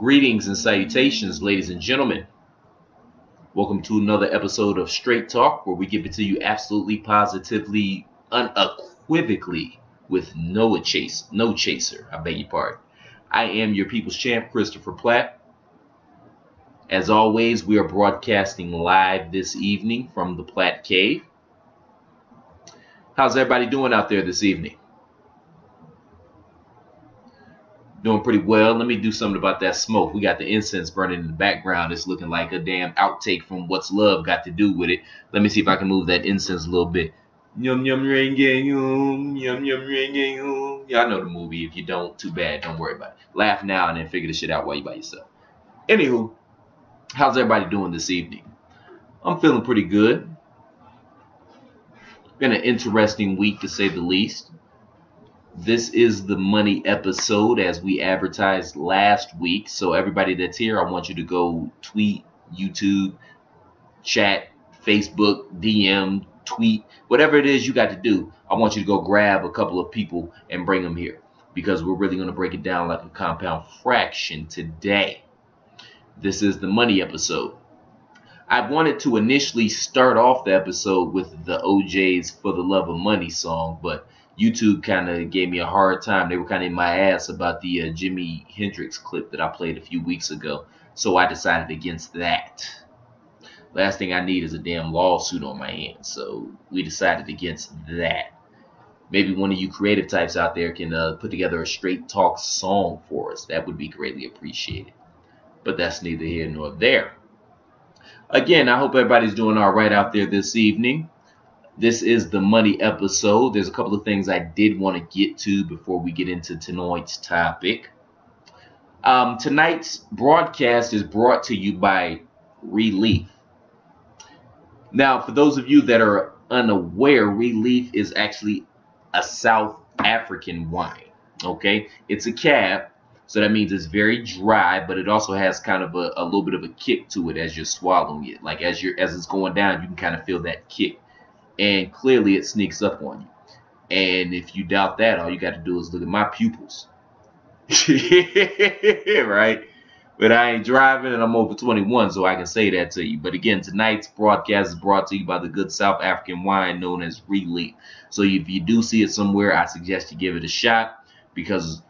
Greetings and salutations, ladies and gentlemen. Welcome to another episode of Straight Talk, where we give it to you absolutely, positively, unequivocally, with no chaser. I beg your pardon. I am your people's champ, Christopher Platt. As always, we are broadcasting live this evening from the Platt Cave. How's everybody doing out there this evening? Doing pretty well. Let me do something about that smoke. We got the incense burning in the background. It's looking like a damn outtake from What's Love Got to Do with It. Let me see if I can move that incense a little bit. Yum yum renge yum, yum yum renge yum. Y'all know the movie. If you don't, too bad. Don't worry about it. Laugh now and then figure the shit out while you by yourself. Anywho, how's everybody doing this evening? I'm feeling pretty good. Been an interesting week to say the least. This is the money episode as we advertised last week. So everybody that's here, I want you to go tweet, YouTube, chat, Facebook, DM, tweet, whatever it is you got to do. I want you to go grab a couple of people and bring them here because we're really going to break it down like a compound fraction today. This is the money episode. I wanted to initially start off the episode with the OJ's For the Love of Money song, but YouTube kind of gave me a hard time. They were kind of in my ass about the Jimi Hendrix clip that I played a few weeks ago. So I decided against that. Last thing I need is a damn lawsuit on my hands. So we decided against that. Maybe one of you creative types out there can put together a straight talk song for us. That would be greatly appreciated. But that's neither here nor there. Again, I hope everybody's doing all right out there this evening. This is the money episode. There's a couple of things I did want to get to before we get into tonight's topic. Tonight's broadcast is brought to you by Relief. Now, for those of you that are unaware, Relief is actually a South African wine. Okay, it's a cab, so that means it's very dry, but it also has kind of a little bit of a kick to it as you're swallowing it. Like as it's going down, you can kind of feel that kick. And clearly it sneaks up on you. And if you doubt that, all you got to do is look at my pupils. Right? But I ain't driving and I'm over 21, so I can say that to you. But again, tonight's broadcast is brought to you by the good South African wine known as Relief. So if you do see it somewhere, I suggest you give it a shot because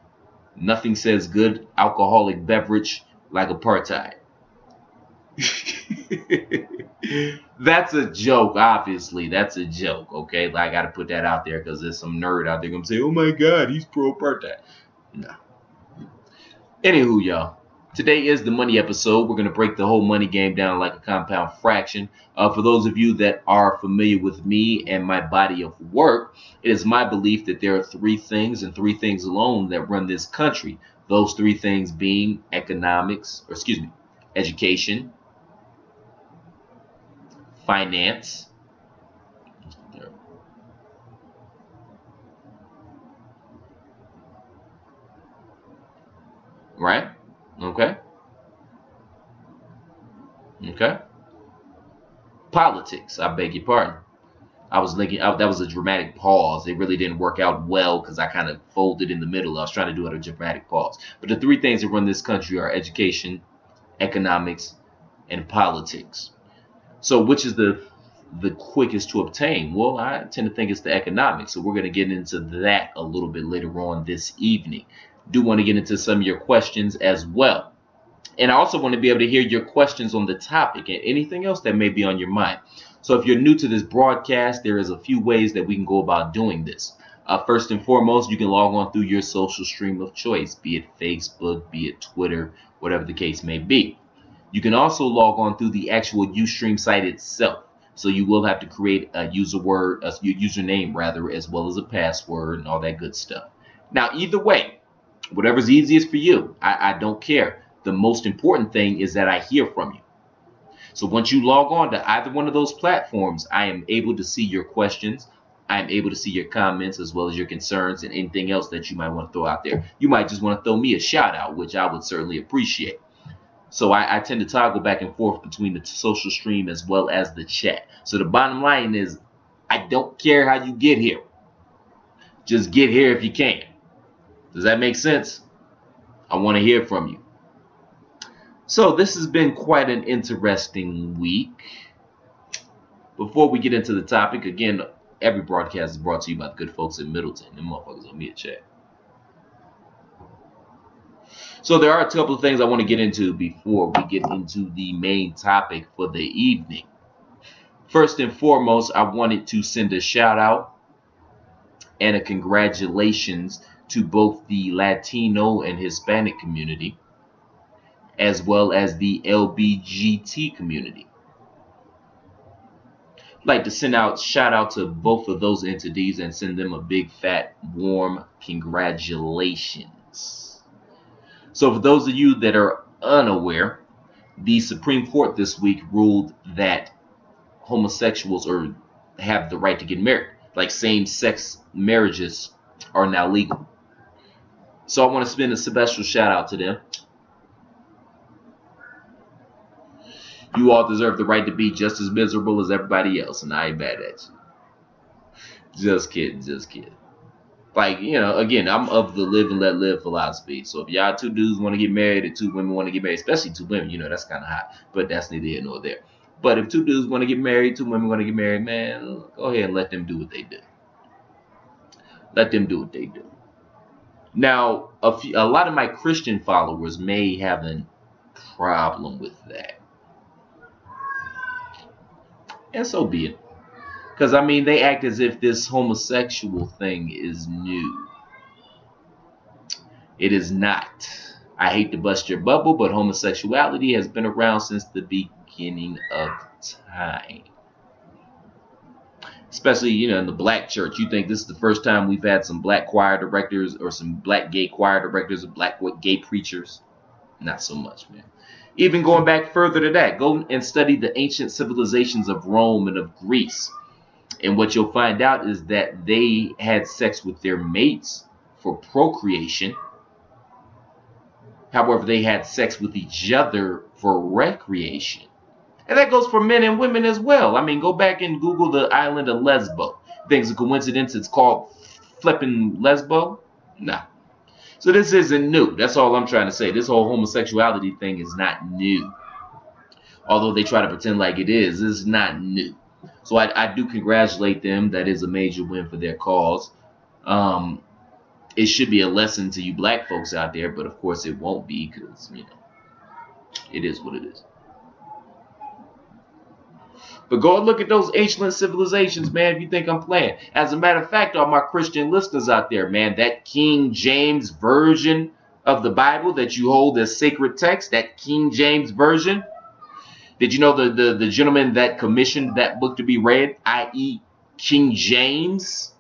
nothing says good alcoholic beverage like apartheid. That's a joke, obviously. That's a joke, okay? I got to put that out there because there's some nerd out there going to say, oh my God, he's pro-apartheid. No. Anywho, y'all, today is the money episode. We're going to break the whole money game down like a compound fraction. For those of you that are familiar with me and my body of work, it is my belief that there are three things and three things alone that run this country. Those three things being education, finance, right? Okay. Politics, I beg your pardon. I was thinking that was a dramatic pause. It really didn't work out well because I kind of folded in the middle. I was trying to do it a dramatic pause. But the three things that run this country are education, economics, and politics. So which is the quickest to obtain? Well, I tend to think it's the economics. So we're going to get into that a little bit later on this evening. Do want to get into some of your questions as well. And I also want to be able to hear your questions on the topic and anything else that may be on your mind. So if you're new to this broadcast, there is a few ways that we can go about doing this. First and foremost, you can log on through your social stream of choice, be it Facebook, be it Twitter, whatever the case may be. You can also log on through the actual Ustream site itself. So you will have to create a username rather, as well as a password and all that good stuff. Now, either way, whatever's easiest for you, I don't care. The most important thing is that I hear from you. So once you log on to either one of those platforms, I am able to see your questions. I am able to see your comments as well as your concerns and anything else that you might want to throw out there. You might just want to throw me a shout out, which I would certainly appreciate. So I tend to toggle back and forth between the social stream as well as the chat. So the bottom line is I don't care how you get here. Just get here if you can. Does that make sense? I want to hear from you. So this has been quite an interesting week. Before we get into the topic, again, every broadcast is brought to you by the good folks in Middleton. Them motherfuckers on me a chat. So there are a couple of things I want to get into before we get into the main topic for the evening. First and foremost, I wanted to send a shout out and a congratulations to both the Latino and Hispanic community, as well as the LBGT community. I'd like to send out shout out to both of those entities and send them a big fat warm congratulations. So for those of you that are unaware, the Supreme Court this week ruled that homosexuals have the right to get married. Like same-sex marriages are now legal. So I want to send a special shout out to them. You all deserve the right to be just as miserable as everybody else, and I ain't mad at you. Just kidding, just kidding. Like, you know, again, I'm of the live and let live philosophy. So if y'all two dudes want to get married and two women want to get married, especially two women, you know, that's kind of hot. But that's neither here nor there. But if two dudes want to get married, two women want to get married, man, go ahead and let them do what they do. Let them do what they do. Now, a lot of my Christian followers may have a problem with that. And so be it. Because, I mean, they act as if this homosexual thing is new. It is not. I hate to bust your bubble, but homosexuality has been around since the beginning of time. Especially, you know, in the black church. You think this is the first time we've had some black choir directors or some black gay choir directors or black gay preachers? Not so much, man. Even going back further to that, go and study the ancient civilizations of Rome and of Greece. And what you'll find out is that they had sex with their mates for procreation. However, they had sex with each other for recreation. And that goes for men and women as well. I mean, go back and Google the island of Lesbo. Think it's a coincidence it's called flipping Lesbo? No. So this isn't new. That's all I'm trying to say. This whole homosexuality thing is not new. Although they try to pretend like it is, it's not new. So I do congratulate them. That is a major win for their cause. It should be a lesson to you black folks out there, but of course it won't be because, you know, it is what it is. But go and look at those ancient civilizations, man, if you think I'm playing. As a matter of fact, all my Christian listeners out there, man, that King James version of the Bible that you hold as sacred text, that King James version, did you know the gentleman that commissioned that book to be read, i.e. King James,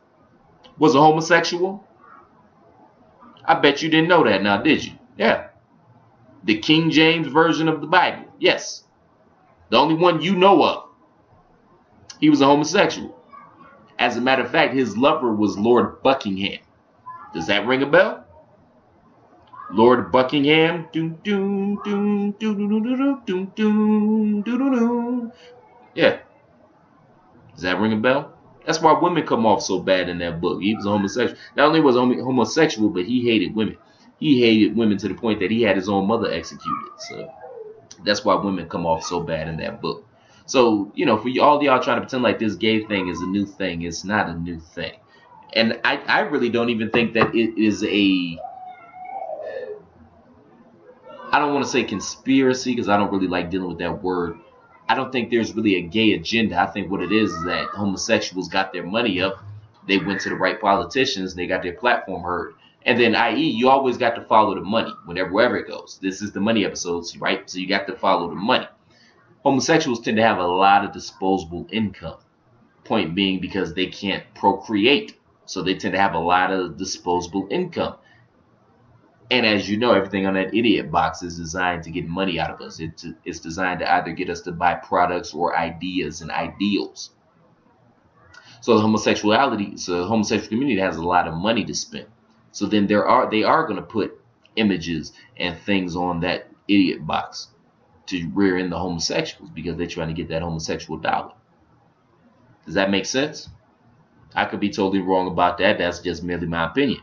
was a homosexual? I bet you didn't know that now, did you? Yeah. The King James version of the Bible. Yes. The only one you know of. He was a homosexual. As a matter of fact, his lover was Lord Buckingham. Does that ring a bell? Lord Buckingham. Yeah. Does that ring a bell? That's why women come off so bad in that book. He was a homosexual. Not only was he homosexual, but he hated women. He hated women to the point that he had his own mother executed. So that's why women come off so bad in that book. So, you know, for all y'all trying to pretend like this gay thing is a new thing, it's not a new thing. And I really don't even think that it is a, I don't want to say conspiracy because I don't really like dealing with that word. I don't think there's really a gay agenda. I think what it is that homosexuals got their money up. They went to the right politicians. They got their platform heard. And then, i.e., you always got to follow the money wherever it goes. This is the money episodes, right? So you got to follow the money. Homosexuals tend to have a lot of disposable income. Point being because they can't procreate. So they tend to have a lot of disposable income. And as you know, everything on that idiot box is designed to get money out of us. It's designed to either get us to buy products or ideas and ideals. So the homosexual community has a lot of money to spend. So then they are going to put images and things on that idiot box to rear in the homosexuals because they're trying to get that homosexual dollar. Does that make sense? I could be totally wrong about that. That's just merely my opinion.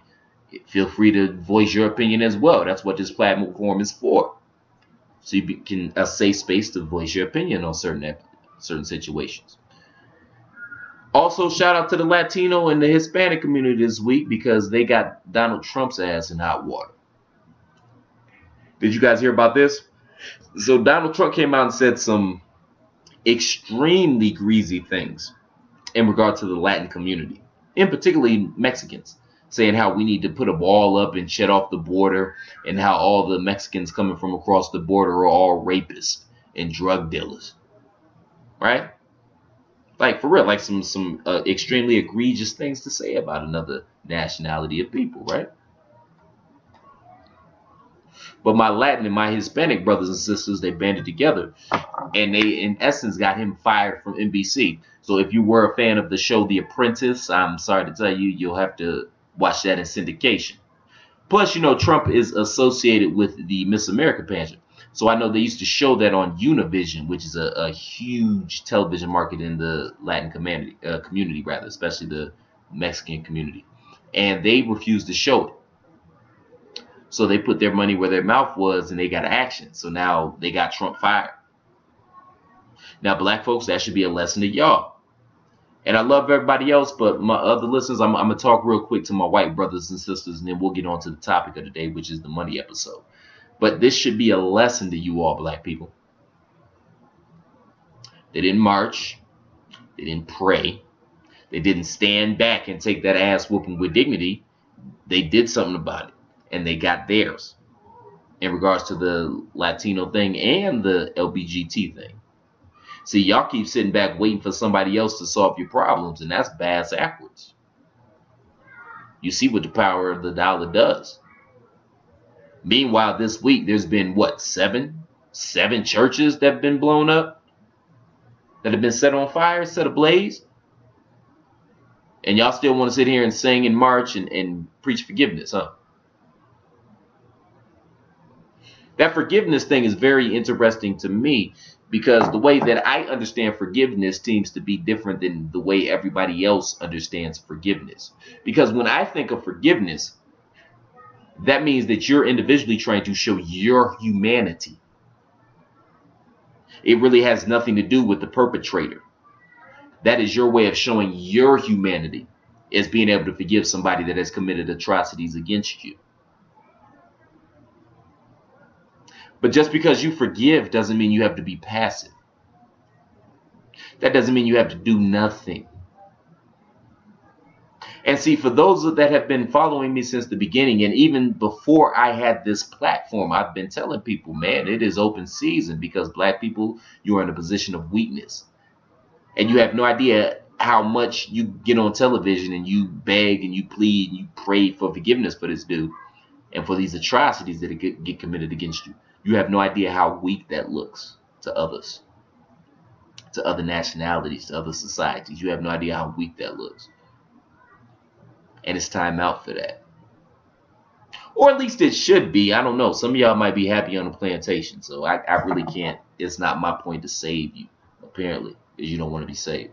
Feel free to voice your opinion as well. That's what this platform is for. so you can a safe space to voice your opinion on certain situations. Also, shout out to the Latino and the Hispanic community this week because they got Donald Trump's ass in hot water. Did you guys hear about this? So Donald Trump came out and said some extremely greasy things in regard to the Latin community, in particularly Mexicans, saying how we need to put a wall up and shut off the border, and how all the Mexicans coming from across the border are all rapists and drug dealers, right? Like, for real, like some extremely egregious things to say about another nationality of people, right? But my Latin and my Hispanic brothers and sisters, they banded together, and they, in essence, got him fired from NBC. So if you were a fan of the show The Apprentice, I'm sorry to tell you, you'll have to watch that in syndication. Plus, you know, Trump is associated with the Miss America pageant. So I know they used to show that on Univision, which is a huge television market in the Latin community, especially the Mexican community. And they refused to show it. So they put their money where their mouth was, and they got action. So now they got Trump fired. Now, black folks, that should be a lesson to y'all. And I love everybody else, but my other listeners, I'm going to talk real quick to my white brothers and sisters, and then we'll get on to the topic of the day, which is the money episode. But this should be a lesson to you all, black people. They didn't march. They didn't pray. They didn't stand back and take that ass whooping with dignity. They did something about it, and they got theirs in regards to the Latino thing and the LBGT thing. See, y'all keep sitting back waiting for somebody else to solve your problems, and that's bass backwards. You see what the power of the dollar does. Meanwhile, this week, there's been, what, seven churches that have been blown up? That have been set on fire, set ablaze? And y'all still want to sit here and sing and march and preach forgiveness, huh? That forgiveness thing is very interesting to me because the way that I understand forgiveness seems to be different than the way everybody else understands forgiveness. Because when I think of forgiveness, that means that you're individually trying to show your humanity. It really has nothing to do with the perpetrator. That is your way of showing your humanity, is being able to forgive somebody that has committed atrocities against you. But just because you forgive doesn't mean you have to be passive. That doesn't mean you have to do nothing. And see, for those that have been following me since the beginning, and even before I had this platform, I've been telling people, man, it is open season because black people, you are in a position of weakness. And you have no idea how much you get on television and you beg and you plead and you pray for forgiveness for this dude and for these atrocities that get committed against you. You have no idea how weak that looks to others, to other nationalities, to other societies. You have no idea how weak that looks. And it's time out for that. Or at least it should be. I don't know. Some of y'all might be happy on the plantation. So I really can't. It's not my point to save you, apparently, because you don't want to be saved.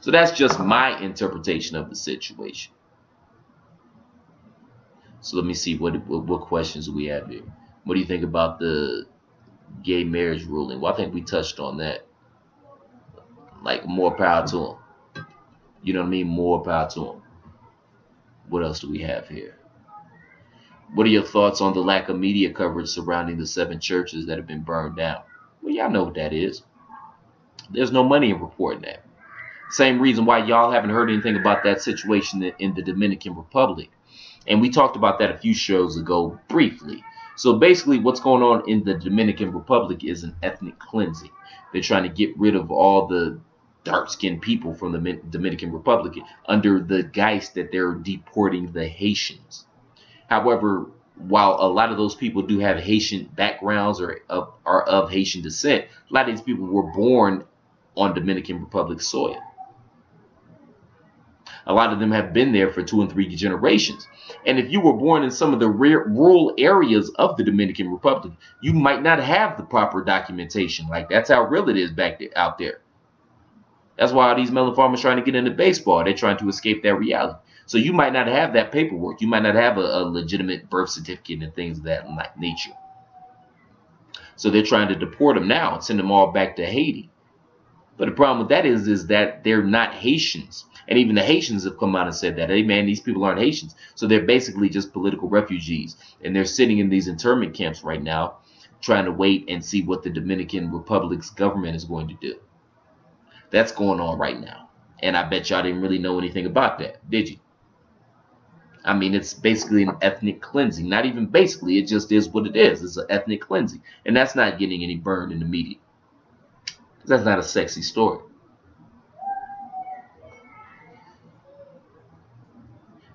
So that's just my interpretation of the situation. So let me see what questions we have here. What do you think about the gay marriage ruling? Well, I think we touched on that. Like, more power to them. You know what I mean? More power to them. What else do we have here? What are your thoughts on the lack of media coverage surrounding the 7 churches that have been burned down? Well, y'all know what that is. There's no money in reporting that. Same reason why y'all haven't heard anything about that situation in the Dominican Republic. And we talked about that a few shows ago briefly. So basically what's going on in the Dominican Republic is an ethnic cleansing. They're trying to get rid of all the dark-skinned people from the Dominican Republic under the guise that they're deporting the Haitians. However, while a lot of those people do have Haitian backgrounds or are of Haitian descent, a lot of these people were born on Dominican Republic soil. A lot of them have been there for 2 and 3 generations. And if you were born in some of the rural areas of the Dominican Republic, you might not have the proper documentation. Like, that's how real it is out there. That's why all these melon farmers trying to get into baseball. They're trying to escape that reality. So you might not have that paperwork. You might not have a legitimate birth certificate and things of that nature. So they're trying to deport them now and send them all back to Haiti. But the problem with that is that they're not Haitians. And even the Haitians have come out and said that, hey man, these people aren't Haitians. So they're basically just political refugees. And they're sitting in these internment camps right now, trying to wait and see what the Dominican Republic's government is going to do. That's going on right now. And I bet y'all didn't really know anything about that, did you? I mean, it's basically an ethnic cleansing. Not even basically, it just is what it is. It's an ethnic cleansing. And that's not getting any burn in the media. That's not a sexy story.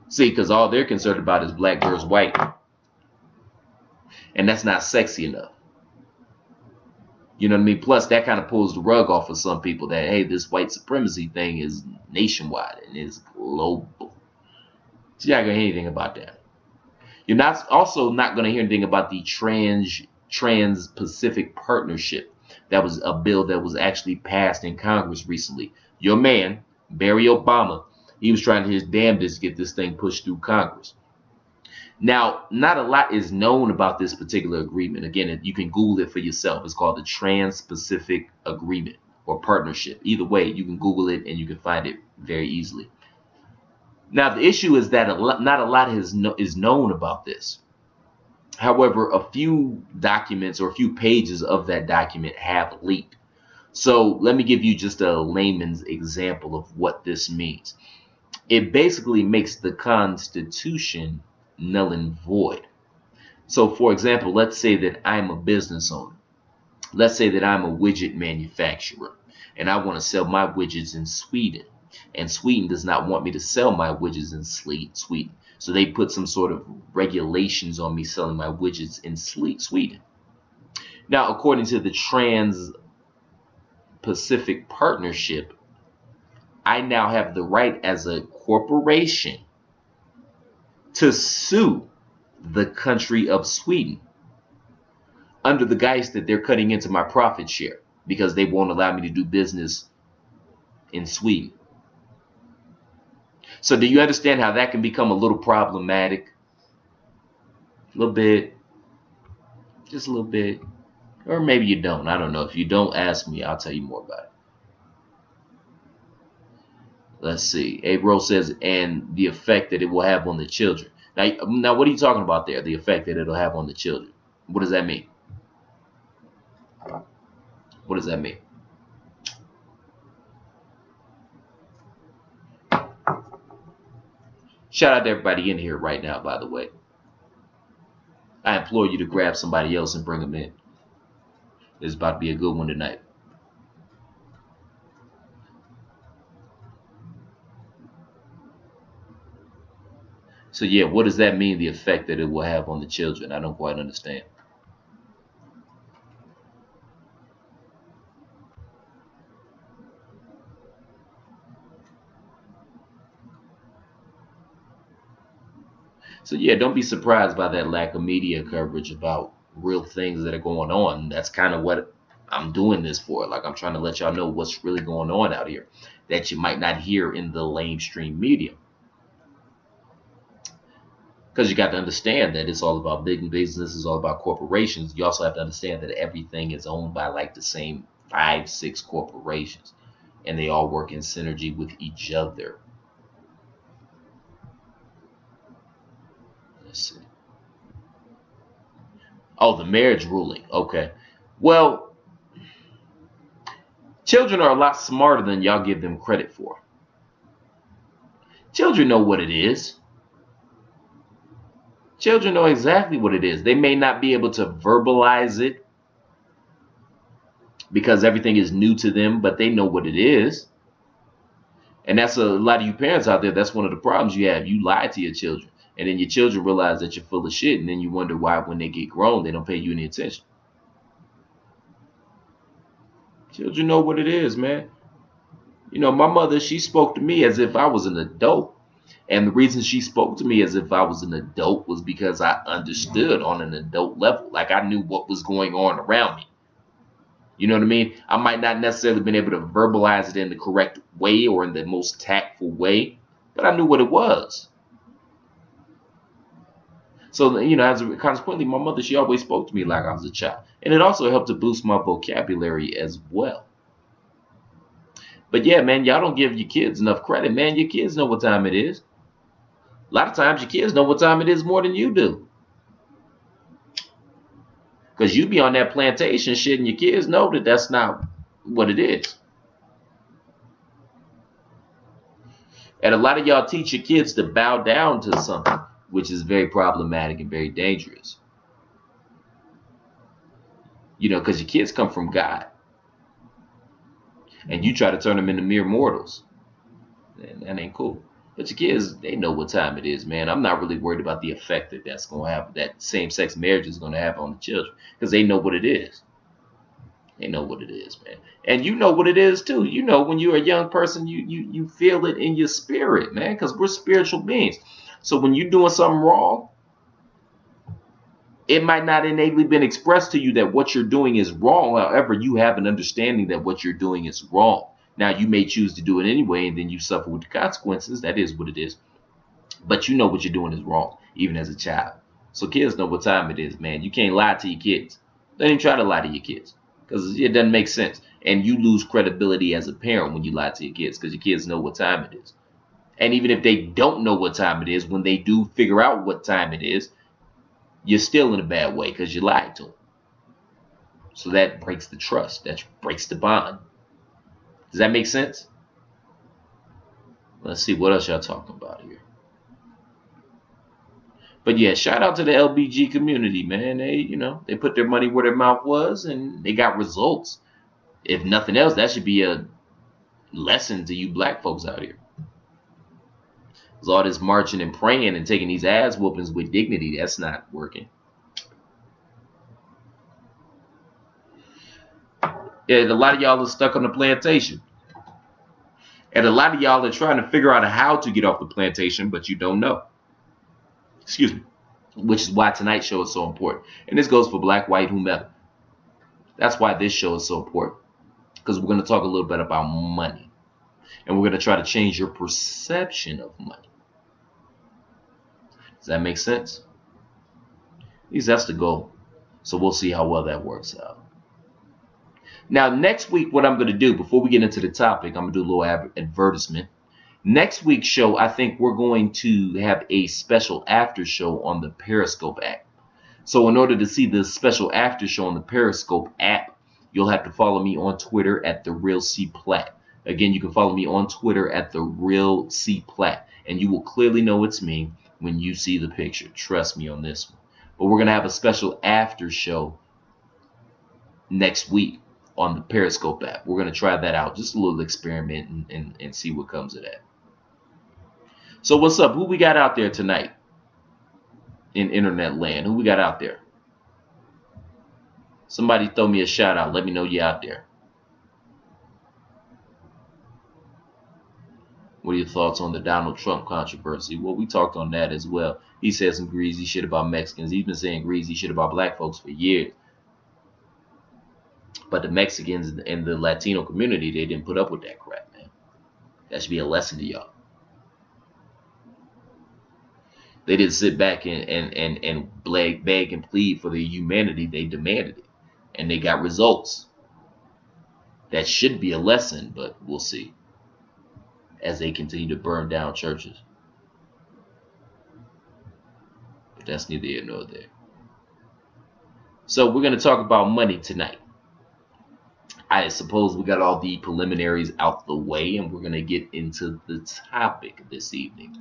See, because all they're concerned about is black versus white. And that's not sexy enough. You know what I mean? Plus, that kind of pulls the rug off of some people that, hey, this white supremacy thing is nationwide and is global. So you're not going to hear anything about that. You're also not going to hear anything about the Trans-Pacific Partnership. That was a bill that was actually passed in Congress recently. Your man, Barry Obama, he was trying his damnedest to get this thing pushed through Congress. Now, not a lot is known about this particular agreement. Again, you can Google it for yourself. It's called the Trans-Pacific Agreement or Partnership. Either way, you can Google it and you can find it very easily. Now, the issue is that not a lot is known about this. However, a few documents or a few pages of that document have leaked. So let me give you just a layman's example of what this means. It basically makes the Constitution null and void. So, for example, let's say that I'm a business owner. Let's say that I'm a widget manufacturer and I want to sell my widgets in Sweden. And Sweden does not want me to sell my widgets in Sweden. So they put some sort of regulations on me selling my widgets in Sweden. Now, according to the Trans-Pacific Partnership, I now have the right as a corporation to sue the country of Sweden under the guise that they're cutting into my profit share because they won't allow me to do business in Sweden. So do you understand how that can become a little problematic? A little bit. Just a little bit. Or maybe you don't. I don't know. If you don't, ask me. I'll tell you more about it. Let's see. Abro says, and the effect that it will have on the children. Now, what are you talking about there? The effect that it'll have on the children. What does that mean? What does that mean? Shout out to everybody in here right now, by the way. I implore you to grab somebody else and bring them in. It's about to be a good one tonight. So yeah, what does that mean, the effect that it will have on the children? I don't quite understand. So yeah, don't be surprised by that lack of media coverage about real things that are going on. That's kind of what I'm doing this for. Like, I'm trying to let y'all know what's really going on out here that you might not hear in the lamestream media. Because you got to understand that it's all about big business, it's all about corporations. You also have to understand that everything is owned by like the same 5-6 corporations, and they all work in synergy with each other. Let's see. Oh, the marriage ruling. Okay. Well, children are a lot smarter than y'all give them credit for. Children know what it is. Children know exactly what it is. They may not be able to verbalize it because everything is new to them, but they know what it is. And that's a lot of you parents out there. That's one of the problems you have. You lie to your children, and then your children realize that you're full of shit, and then you wonder why when they get grown, they don't pay you any attention. Children know what it is, man. You know, my mother, she spoke to me as if I was an adult. And the reason she spoke to me as if I was an adult was because I understood on an adult level. Like, I knew what was going on around me. You know what I mean? I might not necessarily been able to verbalize it in the correct way or in the most tactful way, but I knew what it was. So, as consequently, my mother, she always spoke to me like I was a child. And it also helped to boost my vocabulary as well. But yeah, man, y'all don't give your kids enough credit, man. Your kids know what time it is. A lot of times your kids know what time it is more than you do. Because you be on that plantation shit and your kids know that that's not what it is. And a lot of y'all teach your kids to bow down to something, which is very problematic and very dangerous. Because your kids come from God. And you try to turn them into mere mortals. And that ain't cool. But your kids, they know what time it is, man. I'm not really worried about the effect that's going to have, that same-sex marriage is going to have on the children. Because they know what it is. They know what it is, man. And you know what it is, too. When you're a young person, you feel it in your spirit, man. Because we're spiritual beings. So when you're doing something wrong, it might not innately been expressed to you that what you're doing is wrong. However, you have an understanding that what you're doing is wrong. Now, you may choose to do it anyway, and then you suffer with the consequences. That is what it is. But you know what you're doing is wrong, even as a child. So kids know what time it is, man. You can't lie to your kids. Don't even try to lie to your kids, because it doesn't make sense. And you lose credibility as a parent when you lie to your kids, because your kids know what time it is. And even if they don't know what time it is, when they do figure out what time it is, you're still in a bad way because you lied to them. So that breaks the trust. That breaks the bond. Does that make sense? Let's see what else y'all talking about here. But yeah, shout out to the LBG community, man. They put their money where their mouth was, and they got results. If nothing else, that should be a lesson to you black folks out here. Because all this marching and praying and taking these ass whoopings with dignity, that's not working. And a lot of y'all are stuck on the plantation. And a lot of y'all are trying to figure out how to get off the plantation, but you don't know. Excuse me. Which is why tonight's show is so important. And this goes for black, white, whomever. That's why this show is so important. Because we're going to talk a little bit about money. And we're going to try to change your perception of money. Does that make sense? At least that's the goal. So we'll see how well that works out. Now, next week, what I'm going to do, before we get into the topic, I'm going to do a little advertisement. Next week's show, I think we're going to have a special after show on the Periscope app. So in order to see the special after show on the Periscope app, you'll have to follow me on Twitter at TheRealCPlatt. Again, you can follow me on Twitter at TheRealCPlatt. And you will clearly know it's me when you see the picture. Trust me on this one. But we're going to have a special after show next week on the Periscope app. We're going to try that out. Just a little experiment and see what comes of that. So what's up? Who we got out there tonight in internet land? Who we got out there? Somebody throw me a shout out. Let me know you're out there. What are your thoughts on the Donald Trump controversy? Well, we talked on that as well. He said some greasy shit about Mexicans. He's been saying greasy shit about black folks for years. But the Mexicans and the Latino community, they didn't put up with that crap, man. That should be a lesson to y'all. They didn't sit back and beg and plead for their humanity. They demanded it. And they got results. That should be a lesson, but we'll see. As they continue to burn down churches. But that's neither here nor there. So we're going to talk about money tonight. I suppose we got all the preliminaries out the way, and we're going to get into the topic this evening,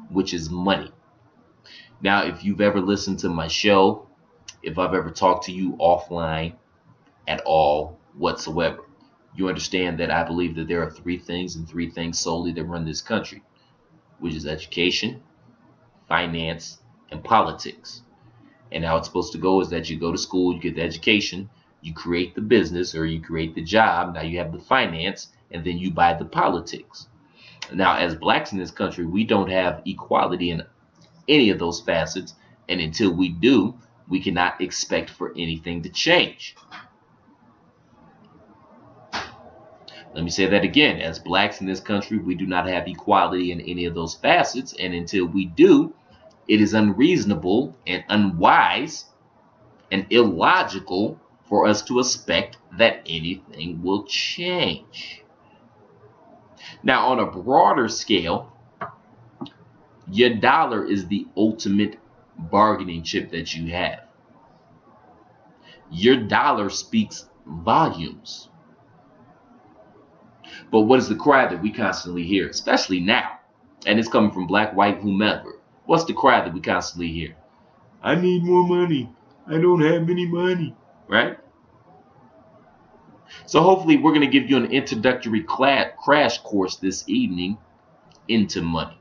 which is money. Now, if you've ever listened to my show, if I've ever talked to you offline at all whatsoever, you understand that I believe that there are three things and three things solely that run this country, which is education, finance, and politics. And how it's supposed to go is that you go to school, you get the education, you create the business or you create the job. Now you have the finance, and then you buy the politics. Now, as blacks in this country, we don't have equality in any of those facets. And until we do, we cannot expect for anything to change. Let me say that again. As blacks in this country, we do not have equality in any of those facets. And until we do, it is unreasonable and unwise and illogical for us to expect that anything will change. Now, on a broader scale, your dollar is the ultimate bargaining chip that you have. Your dollar speaks volumes. But what is the cry that we constantly hear, especially now? And it's coming from black, white, whomever. What's the cry that we constantly hear? I need more money. I don't have any money, right? So hopefully we're going to give you an introductory crash course this evening into money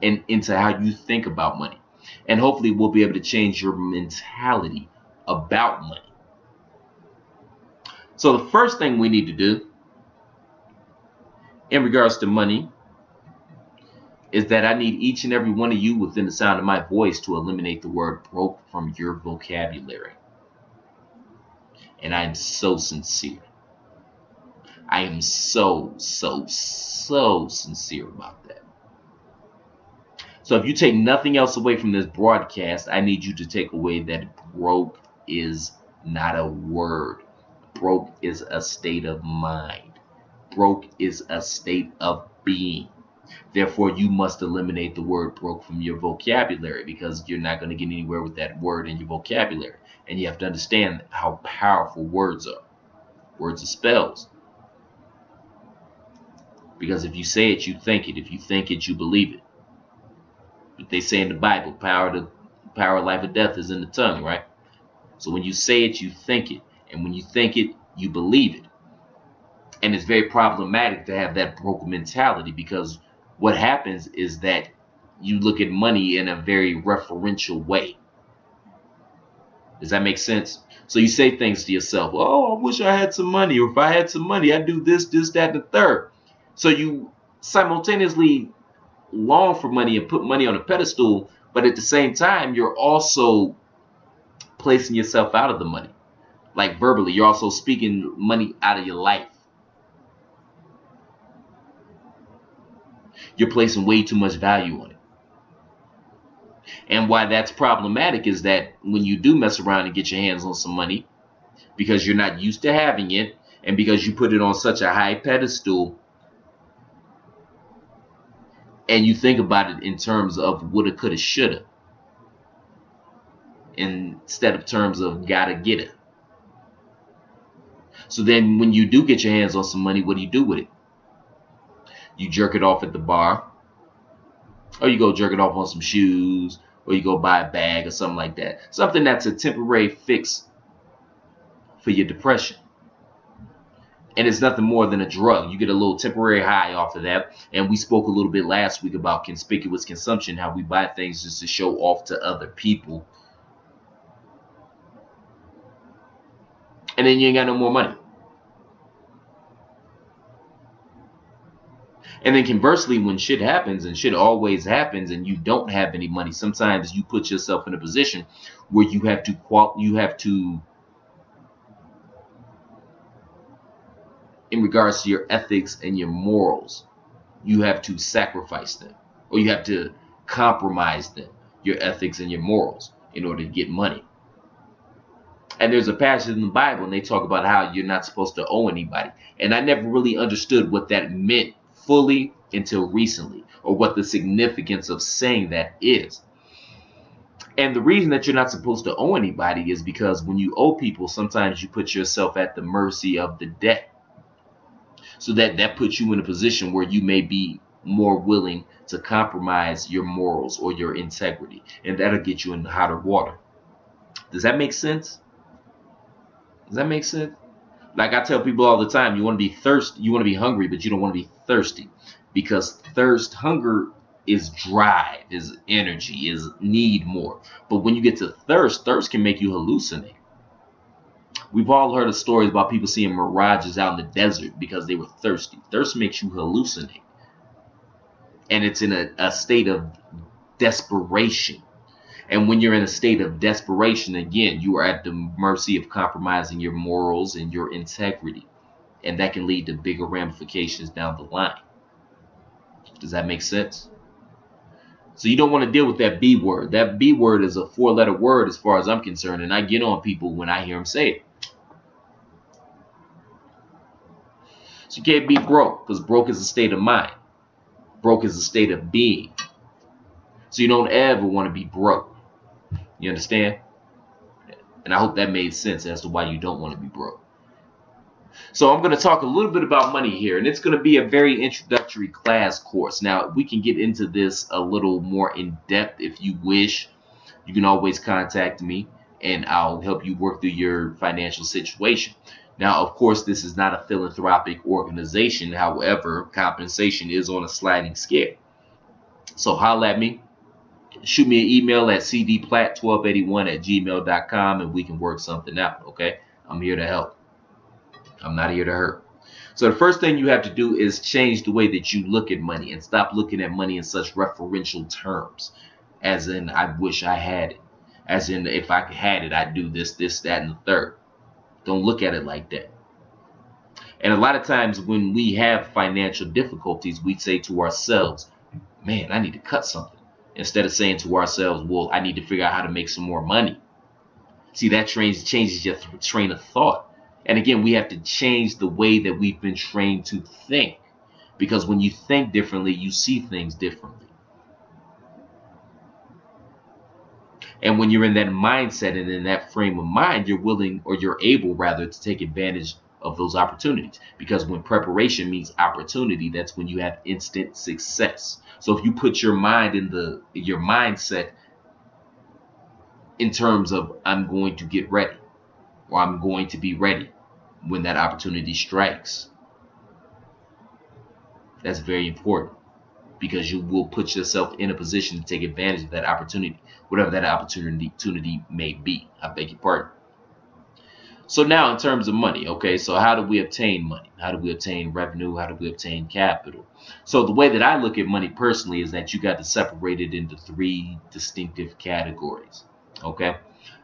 and into how you think about money. And hopefully we'll be able to change your mentality about money. So the first thing we need to do in regards to money is that I need each and every one of you within the sound of my voice to eliminate the word broke from your vocabulary. And I am so sincere. I am so sincere about that. So if you take nothing else away from this broadcast, I need you to take away that broke is not a word. Broke is a state of mind. Broke is a state of being. Therefore, you must eliminate the word broke from your vocabulary, because you're not going to get anywhere with that word in your vocabulary. And you have to understand how powerful words are. Words are spells. Because if you say it, you think it. If you think it, you believe it. But they say in the Bible, power of life or death is in the tongue, right? So when you say it, you think it. And when you think it, you believe it. And it's very problematic to have that broke mentality, because what happens is that you look at money in a very referential way. Does that make sense? So you say things to yourself, oh, I wish I had some money, or if I had some money, I'd do this, that, and the third. So you simultaneously long for money and put money on a pedestal, but at the same time, you're also placing yourself out of the money. Like verbally, you're also speaking money out of your life. You're placing way too much value on it. And why that's problematic is that when you do mess around and get your hands on some money, because you're not used to having it, and because you put it on such a high pedestal, and you think about it in terms of woulda, coulda, shoulda, instead of terms of gotta, get it. So then when you do get your hands on some money, what do you do with it? You jerk it off at the bar, or you go jerk it off on some shoes, or you go buy a bag or something like that. Something that's a temporary fix for your depression. And it's nothing more than a drug. You get a little temporary high off of that. And we spoke a little bit last week about conspicuous consumption, how we buy things just to show off to other people. And then you ain't got no more money. And then conversely, when shit happens, and shit always happens, and you don't have any money, sometimes you put yourself in a position where you have to, in regards to your ethics and your morals, you have to sacrifice them, or you have to compromise them, your ethics and your morals, in order to get money. And there's a passage in the Bible, and they talk about how you're not supposed to owe anybody. And I never really understood what that meant fully until recently, or what the significance of saying that is. And the reason that you're not supposed to owe anybody is because when you owe people, sometimes you put yourself at the mercy of the debt. So that puts you in a position where you may be more willing to compromise your morals or your integrity, and that'll get you in hotter water. Does that make sense? Does that make sense? Like I tell people all the time, you want to be hungry, but you don't want to be thirsty, because hunger is drive, is energy, is need more. But when you get to thirst can make you hallucinate. We've all heard of stories about people seeing mirages out in the desert because they were thirsty. Thirst makes you hallucinate. And it's in a state of desperation. And when you're in a state of desperation, again, you are at the mercy of compromising your morals and your integrity. and that can lead to bigger ramifications down the line. Does that make sense? So you don't want to deal with that B word. That B word is a 4-letter word as far as I'm concerned, and I get on people when I hear them say it. So you can't be broke, because broke is a state of mind. Broke is a state of being. So you don't ever want to be broke. You understand? And I hope that made sense as to why you don't want to be broke. So I'm going to talk a little bit about money here, and it's going to be a very introductory class course. Now, we can get into this a little more in depth if you wish. You can always contact me, and I'll help you work through your financial situation. Now, of course, this is not a philanthropic organization. However, compensation is on a sliding scale. So holla at me. Shoot me an email at cdplatt1281@gmail.com, and we can work something out, okay? I'm here to help. I'm not here to hurt. So the first thing you have to do is change the way that you look at money and stop looking at money in such referential terms, as in, I wish I had it. As in, if I had it, I'd do this, this, that, and the third. Don't look at it like that. And a lot of times when we have financial difficulties, we say to ourselves, man, I need to cut something. Instead of saying to ourselves, well, I need to figure out how to make some more money. See, that changes your train of thought. And again, we have to change the way that we've been trained to think. Because when you think differently, you see things differently. And when you're in that mindset and in that frame of mind, you're willing, or you're able rather, to take advantage of those opportunities. Because when preparation meets opportunity, that's when you have instant success. So if you put your mind in your mindset in terms of, I'm going to get ready, or I'm going to be ready when that opportunity strikes, that's very important, because you will put yourself in a position to take advantage of that opportunity, whatever that opportunity may be. I beg your pardon. So now in terms of money, okay, so how do we obtain money? How do we obtain revenue? How do we obtain capital? So the way that I look at money personally is that you got to separate it into 3 distinctive categories, okay?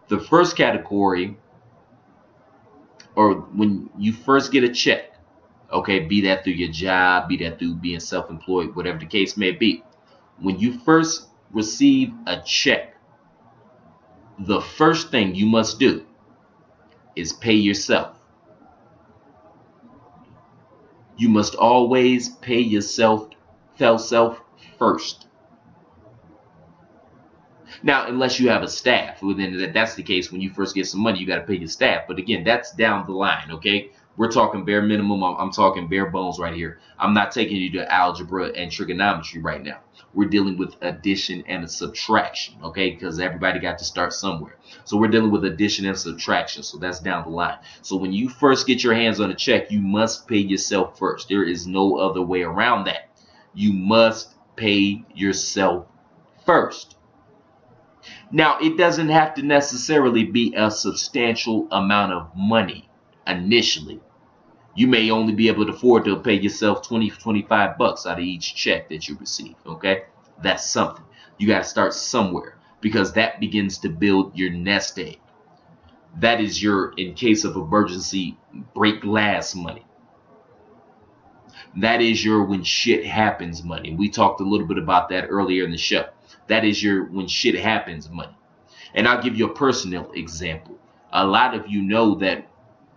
The first category, or when you first get a check, okay, be that through your job, be that through being self-employed, whatever the case may be. When you first receive a check, the first thing you must do is pay yourself. You must always pay yourself first. Now, unless you have a staff, well, then that's the case. When you first get some money, you got to pay your staff. But again, that's down the line, okay? We're talking bare minimum. I'm talking bare bones right here. I'm not taking you to algebra and trigonometry right now. We're dealing with addition and a subtraction, okay? Because everybody got to start somewhere. So we're dealing with addition and subtraction. So that's down the line. So when you first get your hands on a check, you must pay yourself first. There is no other way around that. You must pay yourself first. Now, it doesn't have to necessarily be a substantial amount of money initially. You may only be able to afford to pay yourself 20, 25 bucks out of each check that you receive, okay? That's something. You got to start somewhere, because that begins to build your nest egg. That is your, in case of emergency, break glass money. That is your when shit happens money. We talked a little bit about that earlier in the show. That is your when shit happens money. And I'll give you a personal example. A lot of you know that,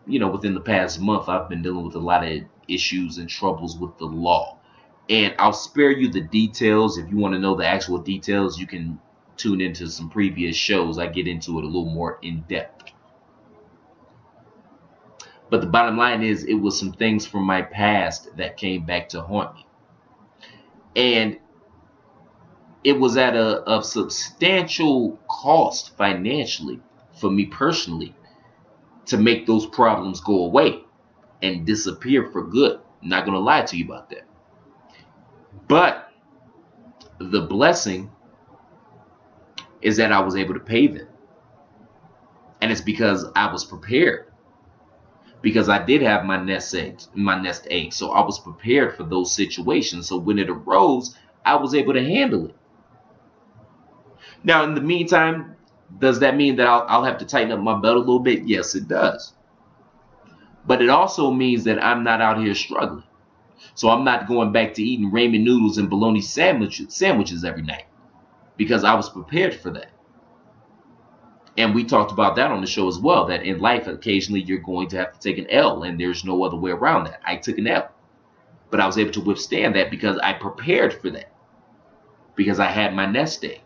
within the past month, I've been dealing with a lot of issues and troubles with the law. And I'll spare you the details. If you want to know the actual details, you can tune into some previous shows. I get into it a little more in depth. But the bottom line is, it was some things from my past that came back to haunt me. And it was at a substantial cost financially for me personally to make those problems go away and disappear for good. I'm not going to lie to you about that. But the blessing is that I was able to pay them. And it's because I was prepared. Because I did have my nest egg. So I was prepared for those situations. So when it arose, I was able to handle it. Now, in the meantime, does that mean that I'll have to tighten up my belt a little bit? Yes, it does. But it also means that I'm not out here struggling. So I'm not going back to eating ramen noodles and bologna sandwiches every night because I was prepared for that. And we talked about that on the show as well, that in life, occasionally you're going to have to take an L, and there's no other way around that. I took an L, but I was able to withstand that because I prepared for that, because I had my nest egg.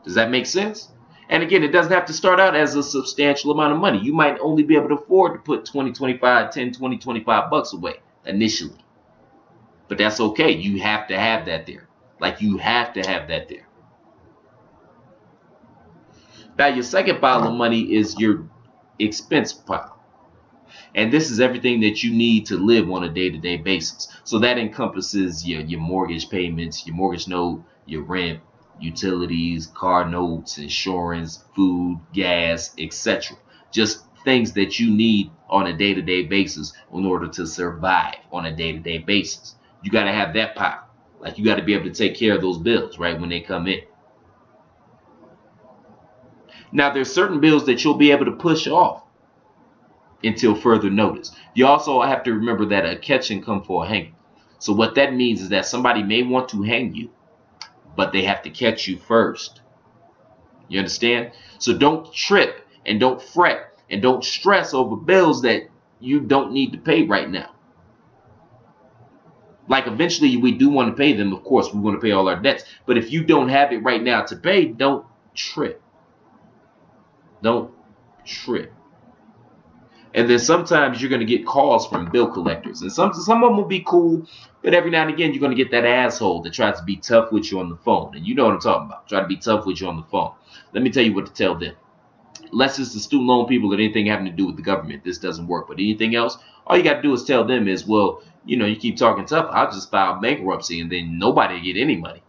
Does that make sense? And again, it doesn't have to start out as a substantial amount of money. You might only be able to afford to put 20, 25, 10, 20, 25 bucks away initially. But that's okay. You have to have that there. Like, you have to have that there. Now, your second pile of money is your expense pile. And this is everything that you need to live on a day-to-day basis. So that encompasses your mortgage payments, your mortgage note, your rent, utilities, car notes, insurance, food, gas, etc. Just things that you need on a day-to-day basis in order to survive on a day-to-day basis. You got to have that pile. Like, you got to be able to take care of those bills, right, when they come in. Now, there's certain bills that you'll be able to push off until further notice. You also have to remember that a catching come for a hanging. So what that means is that somebody may want to hang you, but they have to catch you first. You understand? So don't trip and don't fret and don't stress over bills that you don't need to pay right now. Like, eventually we do want to pay them. Of course, we want to pay all our debts. But if you don't have it right now to pay, don't trip. Don't trip. And then sometimes you're going to get calls from bill collectors. And some of them will be cool, but every now and again you're going to get that asshole that tries to be tough with you on the phone. And you know what I'm talking about. Try to be tough with you on the phone. Let me tell you what to tell them. Unless it's the student loan people or anything having to do with the government, this doesn't work. But anything else, all you got to do is tell them is, well, you know, you keep talking tough, I'll just file bankruptcy and then nobody will get any money.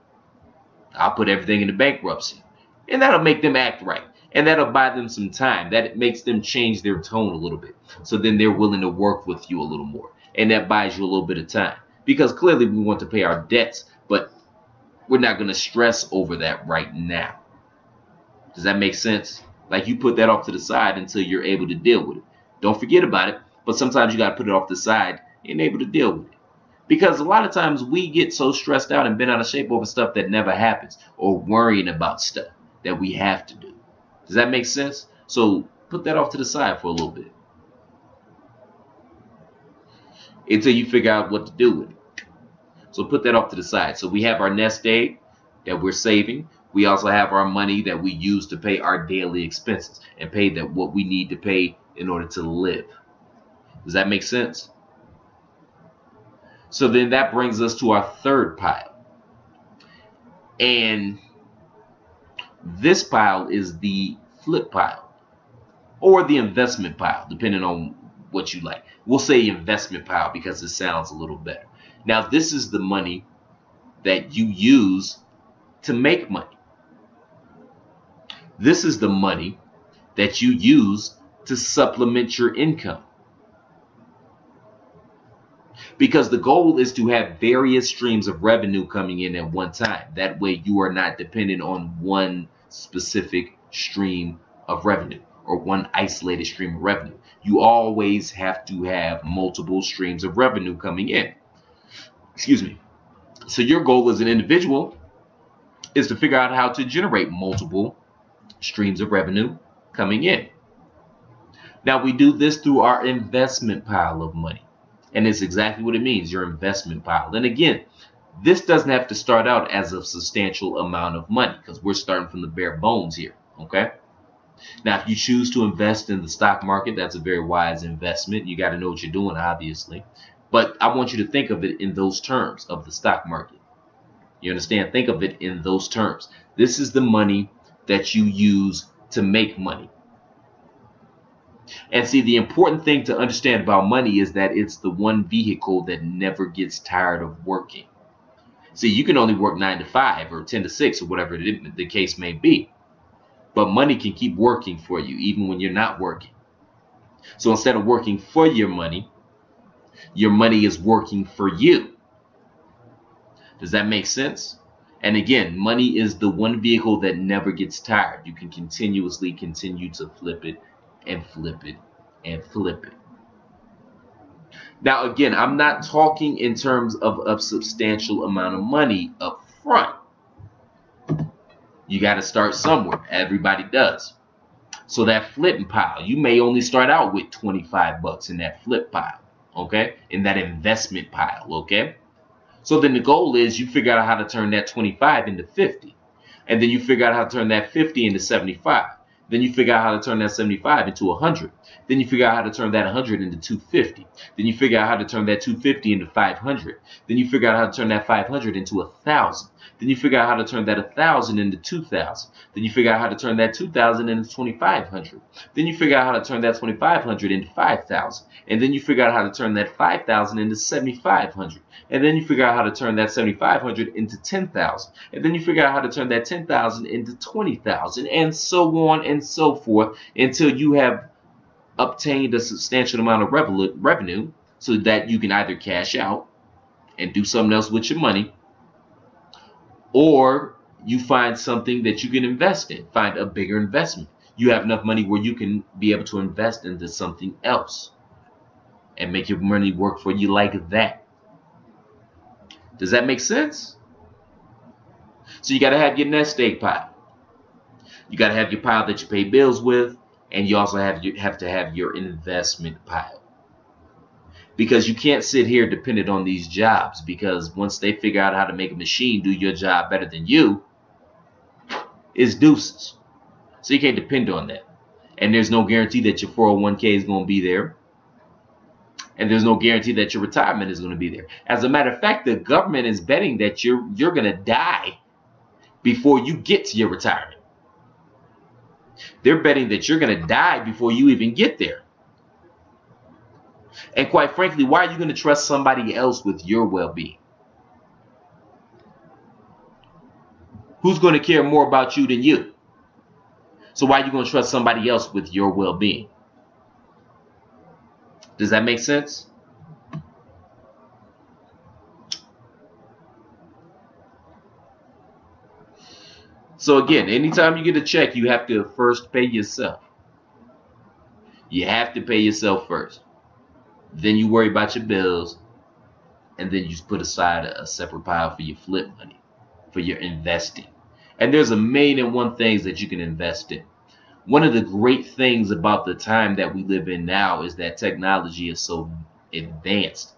I'll put everything into bankruptcy. And that'll make them act right. And that'll buy them some time. That makes them change their tone a little bit. So then they're willing to work with you a little more. And that buys you a little bit of time. Because clearly we want to pay our debts, but we're not going to stress over that right now. Does that make sense? Like, you put that off to the side until you're able to deal with it. Don't forget about it, but sometimes you got to put it off the side and able to deal with it. Because a lot of times we get so stressed out and bent out of shape over stuff that never happens, or worrying about stuff that we have to do. Does that make sense? So put that off to the side for a little bit until you figure out what to do with it. So put that off to the side. So we have our nest egg that we're saving. We also have our money that we use to pay our daily expenses and pay that what we need to pay in order to live. Does that make sense? So then that brings us to our third pile. And this pile is the flip pile or the investment pile, depending on what you like. We'll say investment pile because it sounds a little better. Now, this is the money that you use to make money. This is the money that you use to supplement your income. Because the goal is to have various streams of revenue coming in at one time. That way you are not dependent on one specific stream of revenue or one isolated stream of revenue. You always have to have multiple streams of revenue coming in. Excuse me. So your goal as an individual is to figure out how to generate multiple streams of revenue coming in. Now, we do this through our investment pile of money. And it's exactly what it means, your investment pile. And again, this doesn't have to start out as a substantial amount of money because we're starting from the bare bones here, okay? Now, if you choose to invest in the stock market, that's a very wise investment. You got to know what you're doing, obviously. But I want you to think of it in those terms of the stock market. You understand? Think of it in those terms. This is the money that you use to make money. And see, the important thing to understand about money is that it's the one vehicle that never gets tired of working. See, you can only work 9 to 5 or 10 to 6 or whatever the case may be. But money can keep working for you even when you're not working. So instead of working for your money is working for you. Does that make sense? And again, money is the one vehicle that never gets tired. You can continuously continue to flip it and flip it and flip it. Now, again, I'm not talking in terms of a substantial amount of money up front. You got to start somewhere. Everybody does. So that flipping pile, you may only start out with 25 bucks in that flip pile, okay? In that investment pile, okay? So then the goal is you figure out how to turn that 25 into 50. And then you figure out how to turn that 50 into 75. Then you figure out how to turn that 75 into 100. Then you figure out how to turn that 100 into 250. Then you figure out how to turn that 250 into 500. Then you figure out how to turn that 500 into 1,000. Then you figure out how to turn that 1,000 into 2,000. Then you figure out how to turn that 2,000 into 2,500. Then you figure out how to turn that 2,500 into 5,000. And then you figure out how to turn that 5,000 into 7,500. And then you figure out how to turn that 7,500 into 10,000. And then you figure out how to turn that 10,000 into 20,000, and so on and so forth until you have obtained a substantial amount of revenue so that you can either cash out and do something else with your money, or you find something that you can invest in, find a bigger investment. You have enough money where you can be able to invest into something else and make your money work for you like that. Does that make sense? So you got to have your nest egg pile. You got to have your pile that you pay bills with, and you also have to have your investment pile. Because you can't sit here dependent on these jobs, because once they figure out how to make a machine do your job better than you, it's deuces. So you can't depend on that. And there's no guarantee that your 401k is going to be there. And there's no guarantee that your retirement is going to be there. As a matter of fact, the government is betting that you're going to die before you get to your retirement. They're betting that you're going to die before you even get there. And quite frankly, why are you going to trust somebody else with your well-being? Who's going to care more about you than you? So why are you going to trust somebody else with your well-being? Does that make sense? So again, anytime you get a check, you have to first pay yourself. You have to pay yourself first. Then you worry about your bills, and then you just put aside a separate pile for your flip money, for your investing. And there's a million and one things that you can invest in. One of the great things about the time that we live in now is that technology is so advanced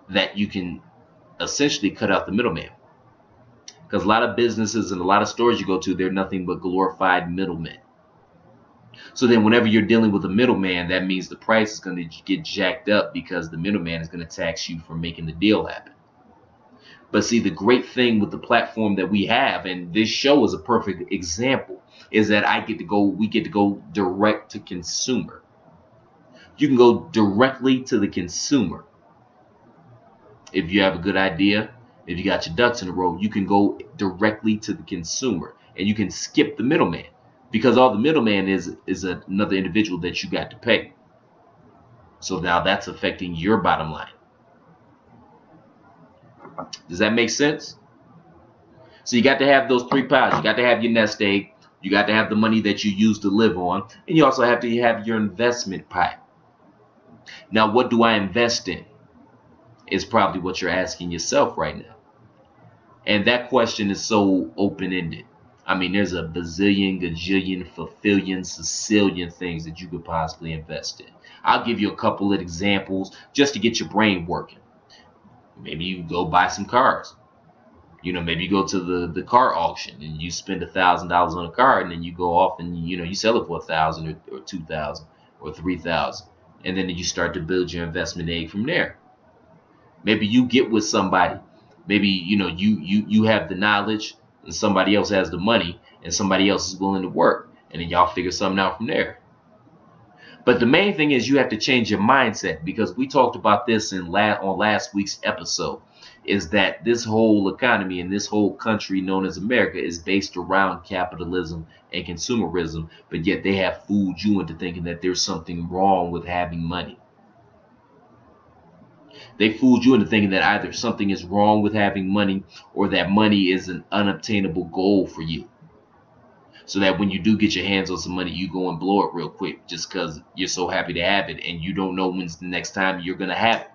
that you can essentially cut out the middleman. Because a lot of businesses and a lot of stores you go to, they're nothing but glorified middlemen. So then whenever you're dealing with a middleman, that means the price is going to get jacked up because the middleman is going to tax you for making the deal happen. But see, the great thing with the platform that we have, and this show is a perfect example, is that we get to go direct to consumer. You can go directly to the consumer. If you have a good idea, if you got your ducks in a row, you can go directly to the consumer, and you can skip the middleman, because all the middleman is another individual that you got to pay. So now that's affecting your bottom line. Does that make sense? So you got to have those three piles. You got to have your nest egg. You got to have the money that you use to live on. And you also have to have your investment pile. Now, what do I invest in? Is probably what you're asking yourself right now. And that question is so open-ended. I mean, there's a bazillion, gajillion, fulfillion, Sicilian things that you could possibly invest in. I'll give you a couple of examples just to get your brain working. Maybe you go buy some cars. Maybe you go to the car auction and you spend $1,000 on a car, and then you go off and you sell it for $1,000 or $2,000 or $3,000, and then you start to build your investment egg from there. Maybe you get with somebody. Maybe you have the knowledge, and somebody else has the money, and somebody else is willing to work, and then y'all figure something out from there. But the main thing is you have to change your mindset, because we talked about this on last week's episode, is that this whole economy and this whole country known as America is based around capitalism and consumerism, but yet they have fooled you into thinking that there's something wrong with having money. They fooled you into thinking that either something is wrong with having money or that money is an unobtainable goal for you. so that when you do get your hands on some money, you go and blow it real quick just because you're so happy to have it and you don't know when's the next time you're going to have it.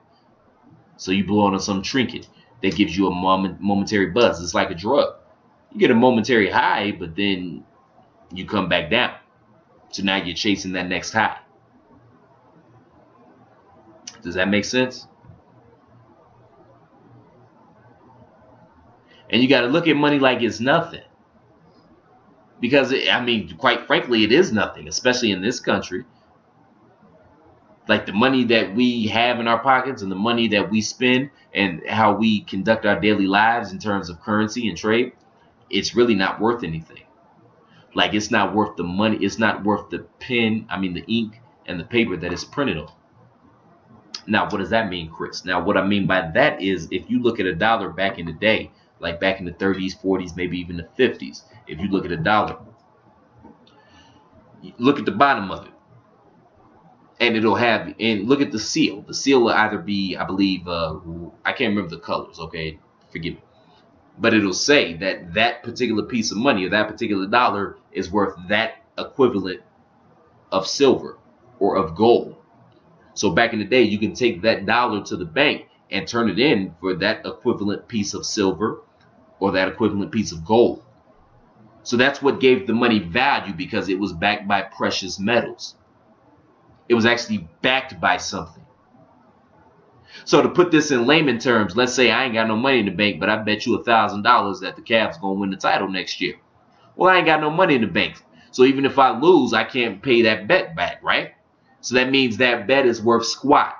So you blow it on some trinket that gives you a momentary buzz. It's like a drug. You get a momentary high, but then you come back down. So now you're chasing that next high. Does that make sense? And you got to look at money like it's nothing. Because, I mean, quite frankly, it is nothing, especially in this country. Like the money that we have in our pockets and the money that we spend and how we conduct our daily lives in terms of currency and trade, it's really not worth anything. Like it's not worth the money. It's not worth the pen, the ink and the paper that it's printed on. Now, what does that mean, Chris? Now, what I mean by that is if you look at a dollar back in the day, like back in the 30s, 40s, maybe even the 50s, if you look at a dollar, look at the bottom of it. And it'll have, and look at the seal. The seal will either be, I believe, I can't remember the colors, okay? Forgive me. But it'll say that that particular piece of money or that particular dollar is worth that equivalent of silver or of gold. So back in the day, you can take that dollar to the bank and turn it in for that equivalent piece of silver or that equivalent piece of gold. So that's what gave the money value, because it was backed by precious metals. It was actually backed by something. So to put this in layman terms, let's say I ain't got no money in the bank, but I bet you $1,000 that the Cavs gonna win the title next year. Well, I ain't got no money in the bank. So even if I lose, I can't pay that bet back, right? So that means that bet is worth squat.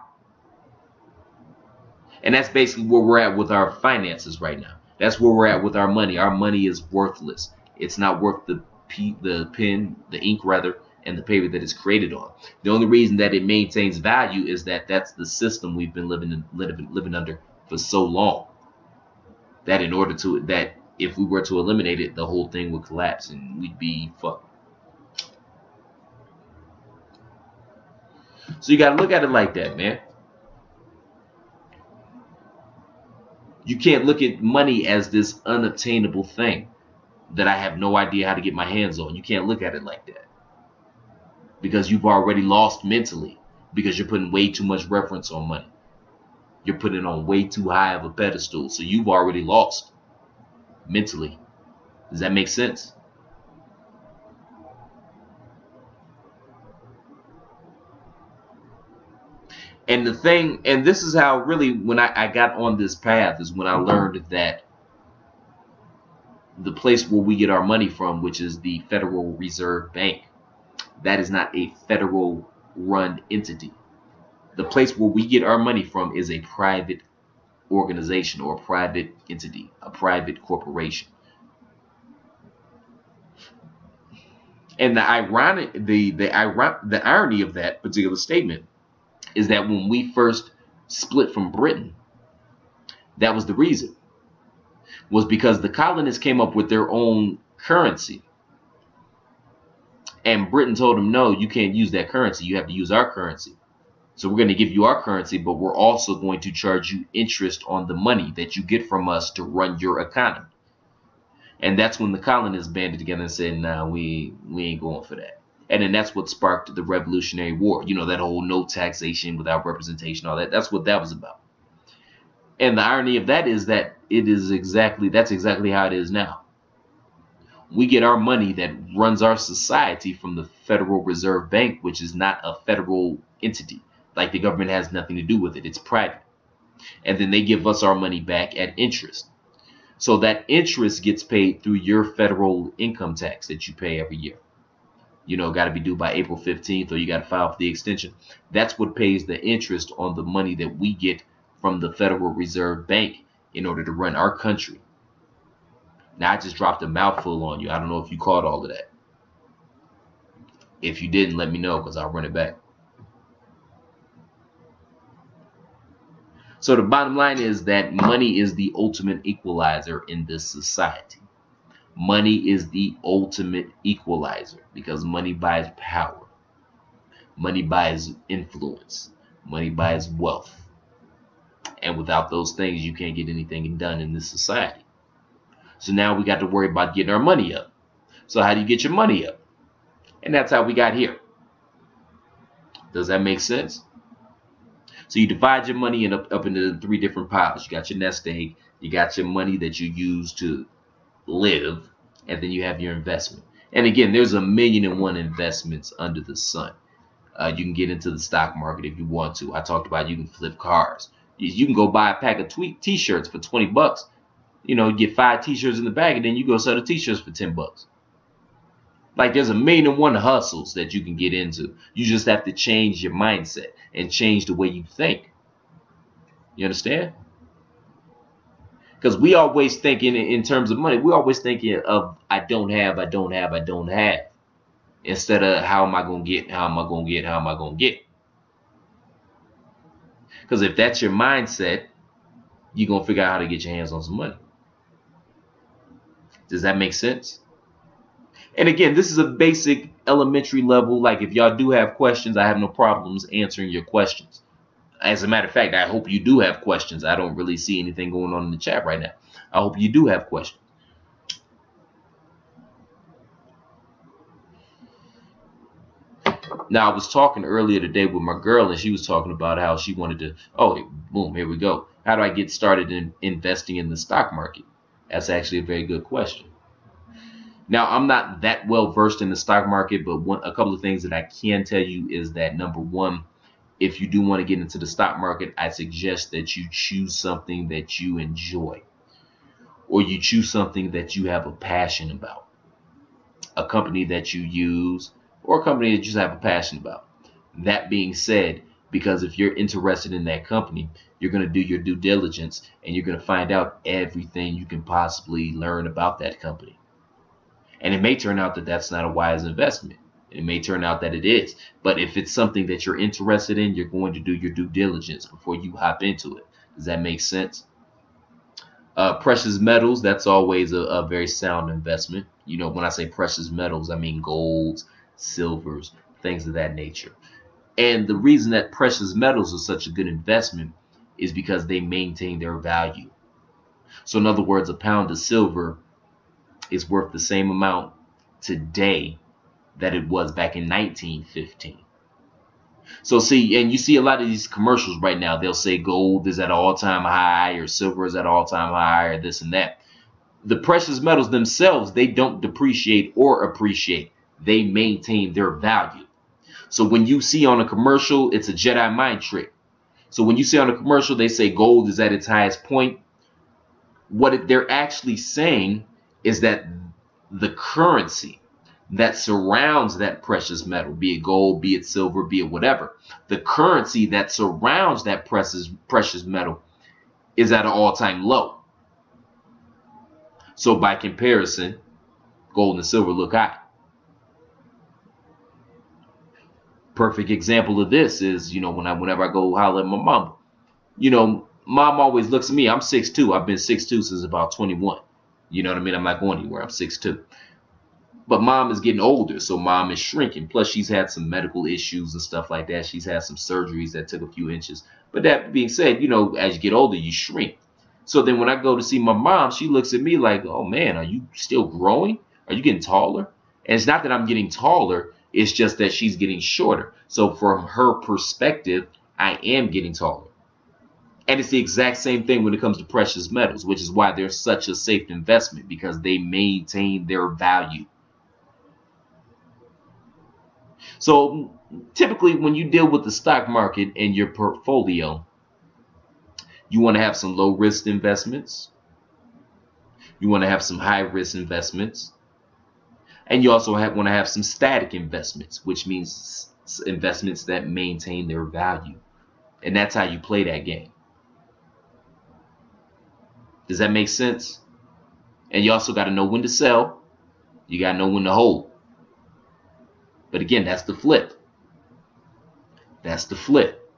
And that's basically where we're at with our finances right now. That's where we're at with our money. Our money is worthless. It's not worth the pen, the ink rather, and the paper that it's created on. The only reason that it maintains value is that that's the system we've been living under for so long. That in order to, that if we were to eliminate it, the whole thing would collapse and we'd be fucked. So you got to look at it like that, man. You can't look at money as this unattainable thing that I have no idea how to get my hands on. You can't look at it like that, because you've already lost mentally, because you're putting way too much reference on money. You're putting it on way too high of a pedestal. So you've already lost mentally. Does that make sense? And the thing, and this is how really when I got on this path, is when I learned that the place where we get our money from, which is the Federal Reserve Bank, that is not a federal run entity. The place where we get our money from is a private organization or a private entity, a private corporation. And the irony of that particular statement is that when we first split from Britain, that was the reason, was because the colonists came up with their own currency. And Britain told them, no, you can't use that currency. You have to use our currency. So we're going to give you our currency, but we're also going to charge you interest on the money that you get from us to run your economy. And that's when the colonists banded together and said, nah, we ain't going for that. And then that's what sparked the Revolutionary War. You know, that whole no taxation without representation, all that. That's what that was about. And the irony of that is that that's exactly how it is now. We get our money that runs our society from the Federal Reserve Bank, which is not a federal entity. Like the government has nothing to do with it. It's private. And then they give us our money back at interest. So that interest gets paid through your federal income tax that you pay every year. You know, got to be due by April 15th, or you got to file for the extension. That's what pays the interest on the money that we get from the Federal Reserve Bank in order to run our country. Now, I just dropped a mouthful on you. I don't know if you caught all of that. If you didn't, let me know, because I'll run it back. So the bottom line is that money is the ultimate equalizer in this society. Money is the ultimate equalizer because money buys power. Money buys influence. Money buys wealth. And without those things, you can't get anything done in this society. So now we got to worry about getting our money up. So how do you get your money up? And that's how we got here. Does that make sense? So you divide your money up into the 3 different piles. You got your nest egg, you got your money that you use to live, and then you have your investment. And again, there's 1,000,001 investments under the sun. You can get into the stock market if you want to. I talked about you can flip cars. You can go buy a pack of t-shirts for 20 bucks. You know, you get 5 t-shirts in the bag, and then you go sell the t-shirts for 10 bucks. Like, there's 1,000,001 hustles that you can get into. You just have to change your mindset and change the way you think. You understand? Because we always thinking in terms of money. We always thinking of I don't have, instead of how am I gonna get, how am I gonna get, how am I gonna get. Because if that's your mindset, you're gonna figure out how to get your hands on some money. Does that make sense? And again, this is a basic elementary level. Like, if y'all do have questions, I have no problems answering your questions. As a matter of fact, I hope you do have questions. I don't really see anything going on in the chat right now. I hope you do have questions. Now, I was talking earlier today with my girl, and she was talking about how she wanted to, oh, boom, here we go. How do I get started in investing in the stock market? That's actually a very good question. Now, I'm not that well versed in the stock market, but a couple of things that I can tell you is that, number one, if you do want to get into the stock market, I suggest that you choose something that you enjoy, or you choose something that you have a passion about, a company that you use, or a company that you just have a passion about. That being said, because if you're interested in that company, you're going to do your due diligence, and you're going to find out everything you can possibly learn about that company. And it may turn out that that's not a wise investment. It may turn out that it is. But if it's something that you're interested in, you're going to do your due diligence before you hop into it. Does that make sense? Precious metals, that's always a very sound investment. You know, when I say precious metals, I mean golds, silvers, things of that nature. And the reason that precious metals are such a good investment is because they maintain their value. So in other words, a pound of silver is worth the same amount today that it was back in 1915. So see, and you see a lot of these commercials right now, they'll say gold is at an all-time high, or silver is at an all-time high, or this and that. The precious metals themselves, they don't depreciate or appreciate. They maintain their value. So when you see on a commercial, it's a Jedi mind trick. So when you see on a commercial, they say gold is at its highest point, what they're actually saying is that the currency that surrounds that precious metal, be it gold, be it silver, be it whatever, the currency that surrounds that precious metal is at an all-time low. So by comparison, gold and silver look high. Perfect example of this is, you know, whenever I go holler at my mom, you know, mom always looks at me. I'm 6'2". I've been 6'2" since about 21. You know what I mean? I'm not going anywhere. I'm 6'2". But mom is getting older, so mom is shrinking. Plus, she's had some medical issues and stuff like that. She's had some surgeries that took a few inches. But that being said, you know, as you get older, you shrink. So then when I go to see my mom, she looks at me like, oh, man, are you still growing? Are you getting taller? And it's not that I'm getting taller. It's just that she's getting shorter. So from her perspective, I am getting taller. And it's the exact same thing when it comes to precious metals, which is why they're such a safe investment, because they maintain their value. So typically when you deal with the stock market in your portfolio, you want to have some low risk investments. You want to have some high risk investments. And you also want to have some static investments, which means investments that maintain their value. And that's how you play that game. Does that make sense? And you also got to know when to sell. You got to know when to hold. But again, that's the flip. That's the flip.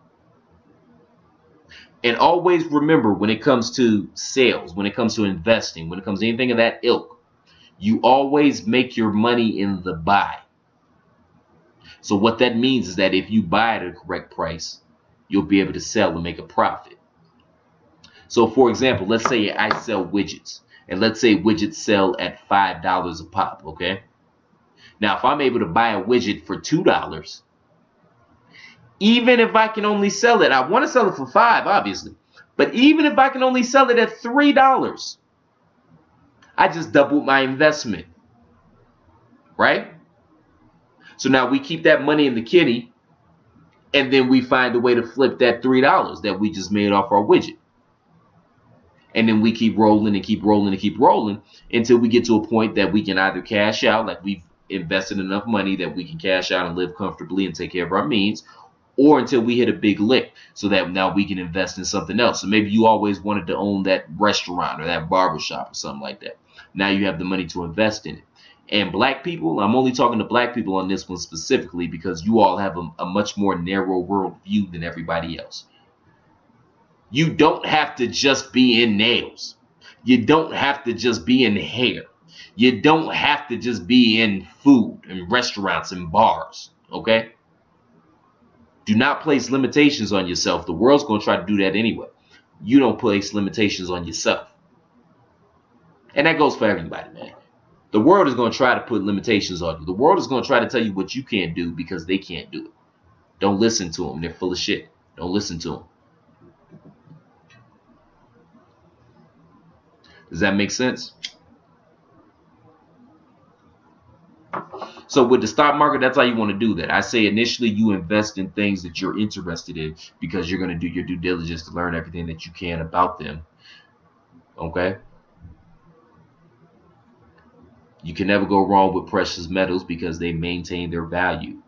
And always remember, when it comes to sales, when it comes to investing, when it comes to anything of that ilk, you always make your money in the buy. So what that means is that if you buy at a correct price, you'll be able to sell and make a profit. So for example, let's say I sell widgets, and let's say widgets sell at $5 a pop, okay? Now, if I'm able to buy a widget for $2, even if I can only sell it, I want to sell it for $5, obviously, but even if I can only sell it at $3, I just doubled my investment, right? So now we keep that money in the kitty, and then we find a way to flip that $3 that we just made off our widget. And then we keep rolling and keep rolling and keep rolling until we get to a point that we can either cash out, like we've invested enough money that we can cash out and live comfortably and take care of our means, or until we hit a big lick so that now we can invest in something else. So maybe you always wanted to own that restaurant or that barbershop or something like that. Now you have the money to invest in it. And black people, I'm only talking to black people on this one specifically because you all have a much more narrow world view than everybody else. You don't have to just be in nails. You don't have to just be in hair. You don't have to just be in food and restaurants and bars, okay? Do not place limitations on yourself. The world's going to try to do that anyway. You don't place limitations on yourself. And that goes for everybody, man. The world is going to try to put limitations on you. The world is going to try to tell you what you can't do because they can't do it. Don't listen to them. They're full of shit. Don't listen to them. Does that make sense? So with the stock market, that's how you want to do that. I say initially you invest in things that you're interested in because you're going to do your due diligence to learn everything that you can about them. Okay? You can never go wrong with precious metals because they maintain their value.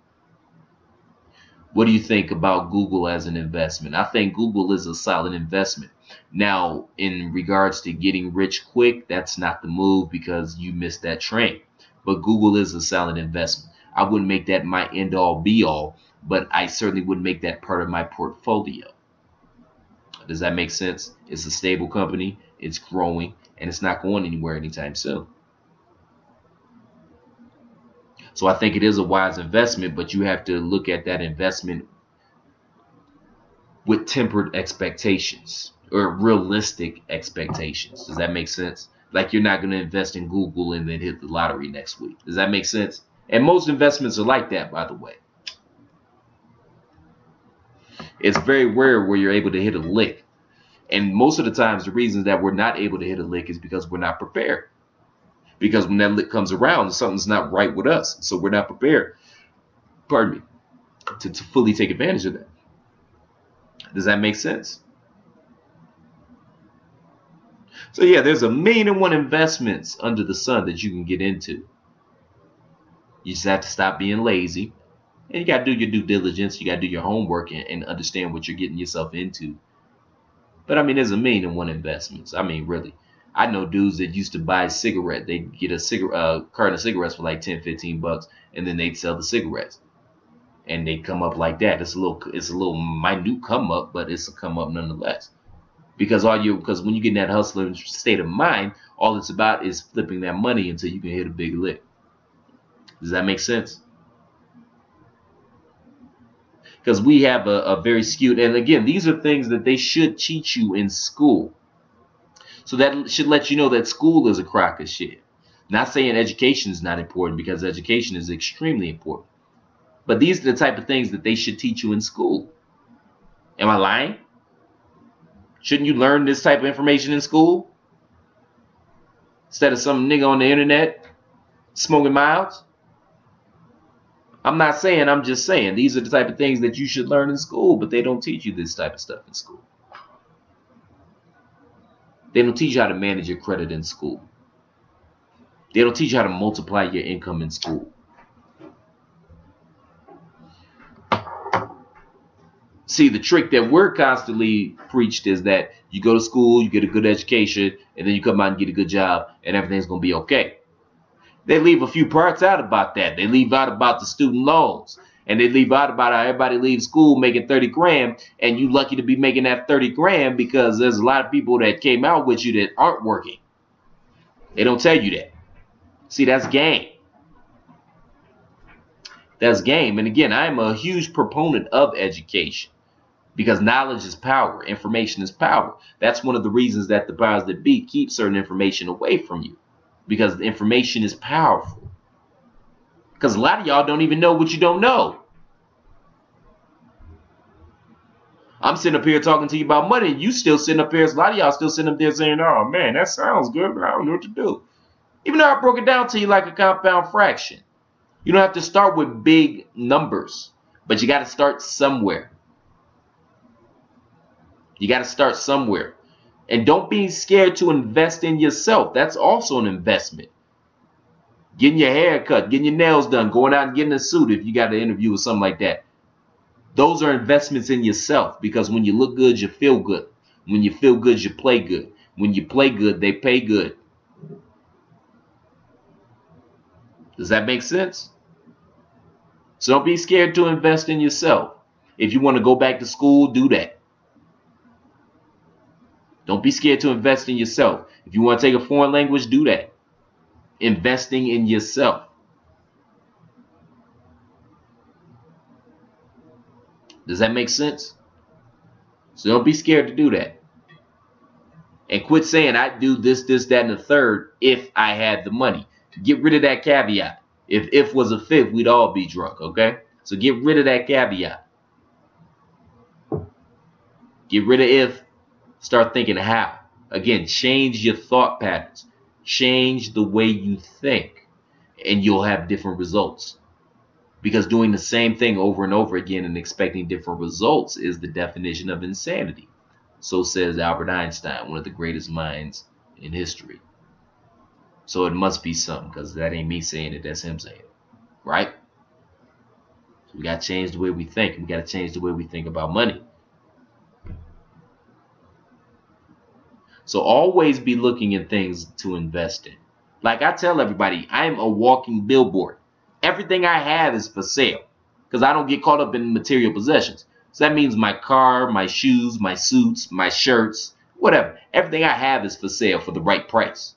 What do you think about Google as an investment? I think Google is a solid investment. Now, in regards to getting rich quick, that's not the move because you missed that train. But Google is a solid investment. I wouldn't make that my end-all be-all, but I certainly wouldn't make that part of my portfolio. Does that make sense? It's a stable company, it's growing, and it's not going anywhere anytime soon. So I think it is a wise investment, but you have to look at that investment with tempered expectations or realistic expectations. Does that make sense? Like you're not going to invest in Google and then hit the lottery next week. Does that make sense? And most investments are like that, by the way. It's very rare where you're able to hit a lick. And most of the times, the reasons that we're not able to hit a lick is because we're not prepared. Because when that lick comes around, something's not right with us. So we're not prepared, pardon me, to fully take advantage of that. Does that make sense? So yeah, there's 1,000,001 investments under the sun that you can get into. You just have to stop being lazy. And you got to do your due diligence. You got to do your homework and understand what you're getting yourself into. But I mean, there's 1,000,001 investments. I mean, really. I know dudes that used to buy a cigarette. They'd get a carton of cigarettes for like 10, 15 bucks, and then they'd sell the cigarettes. And they come up like that. It's a little minute come up, but it's a come up nonetheless. Because when you get in that hustler state of mind, all it's about is flipping that money until you can hit a big lick. Does that make sense? Because we have a very skewed, and again, these are things that they should teach you in school. So that should let you know that school is a crock of shit. Not saying education is not important, because education is extremely important. But these are the type of things that they should teach you in school. Am I lying? Shouldn't you learn this type of information in school? Instead of some nigga on the internet smoking miles? I'm not saying, I'm just saying these are the type of things that you should learn in school, but they don't teach you this type of stuff in school. They don't teach you how to manage your credit in school. They don't teach you how to multiply your income in school. See, the trick that we're constantly preached is that you go to school, you get a good education, and then you come out and get a good job, and everything's going to be okay. They leave a few parts out about that. They leave out about the student loans. And they leave out about how everybody leaves school making 30 grand, and you lucky to be making that 30 grand because there's a lot of people that came out with you that aren't working. They don't tell you that. See, that's game. That's game. And again, I am a huge proponent of education because knowledge is power. Information is power. That's one of the reasons that the powers that be keep certain information away from you, because the information is powerful. Because a lot of y'all don't even know what you don't know. I'm sitting up here talking to you about money, and you still sitting up here. A lot of y'all still sitting up there saying, oh man, that sounds good, but I don't know what to do. Even though I broke it down to you like a compound fraction. You don't have to start with big numbers, but you got to start somewhere. You got to start somewhere. And don't be scared to invest in yourself. That's also an investment. Getting your hair cut, getting your nails done, going out and getting a suit if you got an interview or something like that. Those are investments in yourself, because when you look good, you feel good. When you feel good, you play good. When you play good, they pay good. Does that make sense? So don't be scared to invest in yourself. If you want to go back to school, do that. Don't be scared to invest in yourself. If you want to take a foreign language, do that. Investing in yourself. Does that make sense? So don't be scared to do that. And quit saying I'd do this, that, and the third if I had the money. Get rid of that caveat. If was a fifth, we'd all be drunk, okay? So get rid of that caveat. Get rid of if. Start thinking how. Again, change your thought patterns. Change the way you think, and you'll have different results. Because doing the same thing over and over again and expecting different results is the definition of insanity. So says Albert Einstein, one of the greatest minds in history. So it must be something, because that ain't me saying it, that's him saying it. Right? So we got to change the way we think. We got to change the way we think about money. So always be looking at things to invest in. Like I tell everybody, I am a walking billboard. Everything I have is for sale, because I don't get caught up in material possessions. So that means my car, my shoes, my suits, my shirts, whatever. Everything I have is for sale for the right price.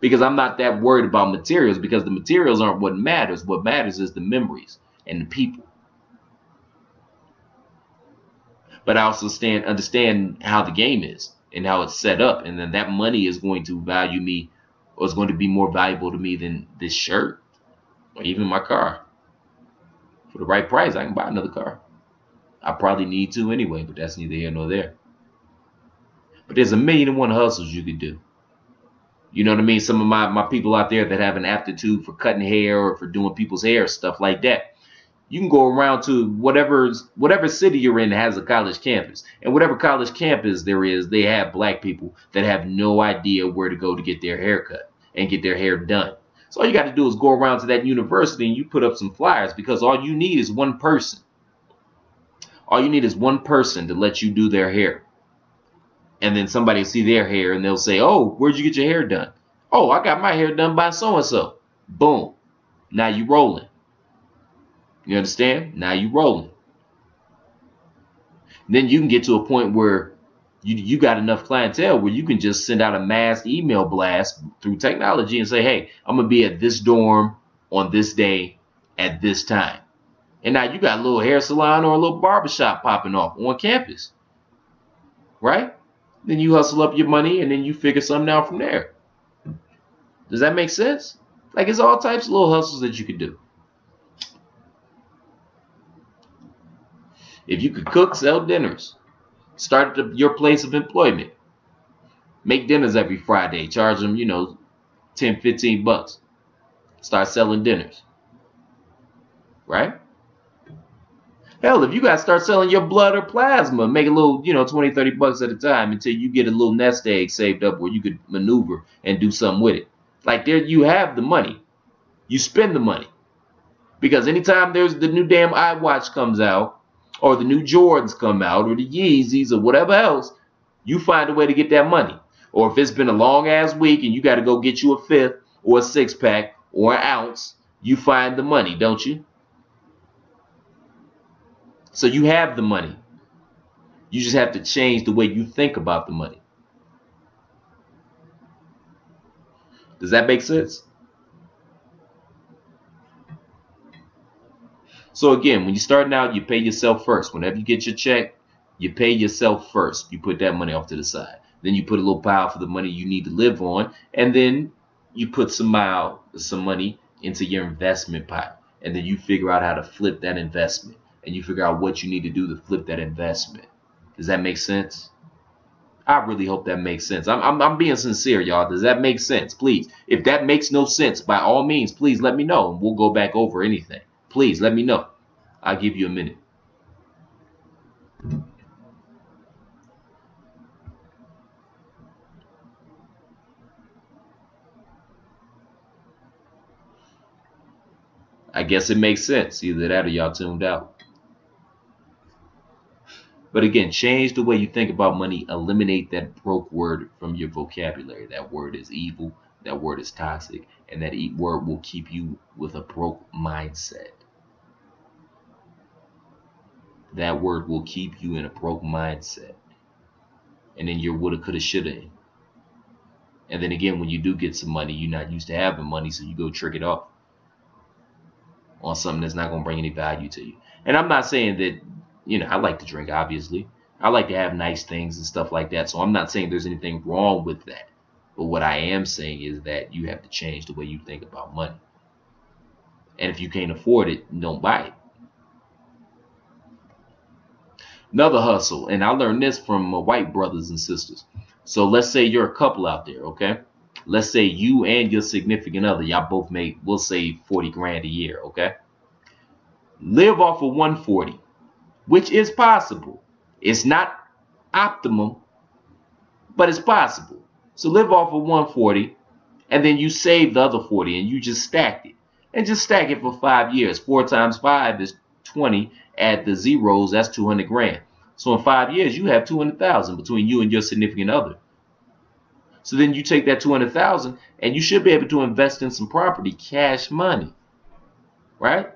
Because I'm not that worried about materials, because the materials aren't what matters. What matters is the memories and the people. But I also understand how the game is and how it's set up. And then that money is going to value me, or is going to be more valuable to me than this shirt or even my car. For the right price, I can buy another car. I probably need to anyway, but that's neither here nor there. But there's 1,000,001 hustles you could do. You know what I mean? Some of my people out there that have an aptitude for cutting hair or for doing people's hair, stuff like that. You can go around to whatever city you're in that has a college campus. And whatever college campus there is, they have black people that have no idea where to go to get their hair cut and get their hair done. So all you got to do is go around to that university and you put up some flyers, because all you need is one person. All you need is one person to let you do their hair. And then somebody will see their hair and they'll say, oh, where'd you get your hair done? Oh, I got my hair done by so-and-so. Boom. Now you rolling. You understand? Now you rolling. Then you can get to a point where you got enough clientele where you can just send out a mass email blast through technology and say, hey, I'm going to be at this dorm on this day at this time. And now you got a little hair salon or a little barbershop popping off on campus. Right? Then you hustle up your money and then you figure something out from there. Does that make sense? Like, it's all types of little hustles that you could do. If you could cook, sell dinners. Start at your place of employment. Make dinners every Friday. Charge them, 10, 15 bucks. Start selling dinners. Right? Hell, if you got to start selling your blood or plasma, make a little, 20, 30 bucks at a time until you get a little nest egg saved up where you could maneuver and do something with it. Like, there you have the money. You spend the money. Because anytime there's the new damn iWatch comes out, or the new Jordans come out, or the Yeezys, or whatever else, you find a way to get that money. Or if it's been a long-ass week and you got to go get you a fifth or a six-pack or an ounce, you find the money, don't you? So you have the money. You just have to change the way you think about the money. Does that make sense? So again, when you're starting out, you pay yourself first. Whenever you get your check, you pay yourself first. You put that money off to the side. Then you put a little pile for the money you need to live on. And then you put some money into your investment pile, and then you figure out how to flip that investment, and you figure out what you need to do to flip that investment. Does that make sense? I really hope that makes sense. I'm being sincere, y'all. Does that make sense? Please, if that makes no sense, by all means, please let me know, and we'll go back over anything. Please let me know. I'll give you a minute. I guess it makes sense. Either that or y'all tuned out. But again, change the way you think about money. Eliminate that broke word from your vocabulary. That word is evil. That word is toxic. And that word will keep you with a broke mindset. That word will keep you in a broke mindset. And then you're woulda, coulda, shoulda. And then again, when you do get some money, you're not used to having money, so you go trick it off on something that's not going to bring any value to you. And I'm not saying that, I like to drink, obviously. I like to have nice things and stuff like that. So I'm not saying there's anything wrong with that. But what I am saying is that you have to change the way you think about money. And if you can't afford it, don't buy it. Another hustle, and I learned this from my white brothers and sisters. So let's say you're a couple out there, okay? Let's say you and your significant other, y'all both make, we'll say 40 grand a year, okay? Live off of 140, which is possible. It's not optimum, but it's possible. So live off of 140, and then you save the other 40, and you just stack it. And just stack it for 5 years. 4 times 5 is 20. Add the zeros, that's 200 grand. So in 5 years, you have 200,000 between you and your significant other. So then you take that 200,000 and you should be able to invest in some property, cash money, right?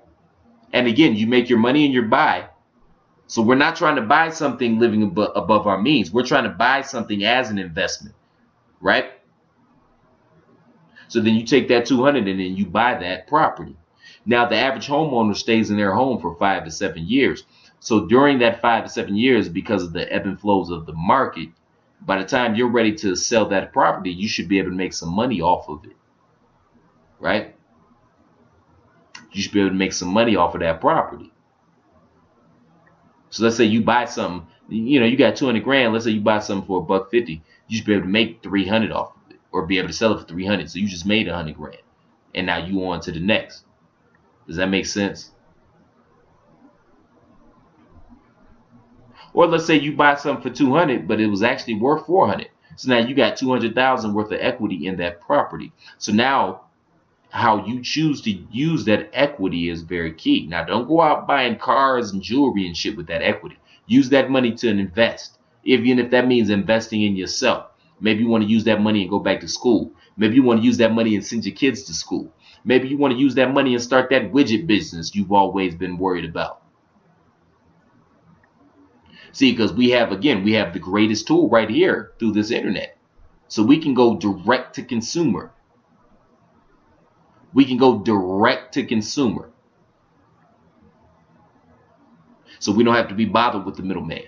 And again, you make your money and you buy. So we're not trying to buy something living above our means. We're trying to buy something as an investment, right? So then you take that 200 and then you buy that property. Now, the average homeowner stays in their home for 5 to 7 years. So during that 5 to 7 years, because of the ebb and flows of the market, by the time you're ready to sell that property, you should be able to make some money off of it, right? You should be able to make some money off of that property. So let's say you buy something, you got 200 grand. Let's say you buy something for $150. You should be able to make 300 off of it, or be able to sell it for 300. So you just made 100 grand, and now you on to the next. Does that make sense? Or let's say you buy something for 200, but it was actually worth 400. So now you got 200,000 worth of equity in that property. So now how you choose to use that equity is very key. Now, don't go out buying cars and jewelry and shit with that equity. Use that money to invest, even if that means investing in yourself. Maybe you want to use that money and go back to school. Maybe you want to use that money and send your kids to school. Maybe you want to use that money and start that widget business you've always been worried about. See, because we have the greatest tool right here through this internet. So we can go direct to consumer. We can go direct to consumer. So we don't have to be bothered with the middleman.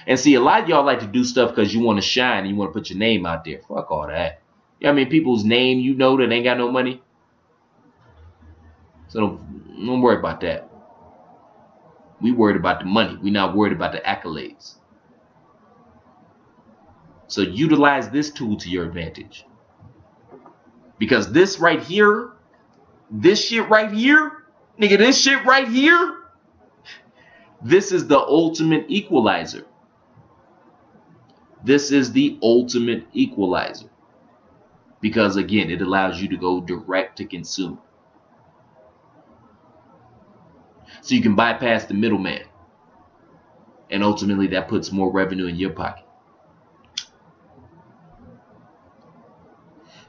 And see, a lot of y'all like to do stuff because you want to shine and you want to put your name out there. Fuck all that. People's name, that ain't got no money. So don't worry about that. We worried about the money. We're not worried about the accolades. So utilize this tool to your advantage. Because this right here, this shit right here, nigga, this shit right here, this is the ultimate equalizer. This is the ultimate equalizer. Because again, it allows you to go direct to consumer. So you can bypass the middleman. And ultimately that puts more revenue in your pocket.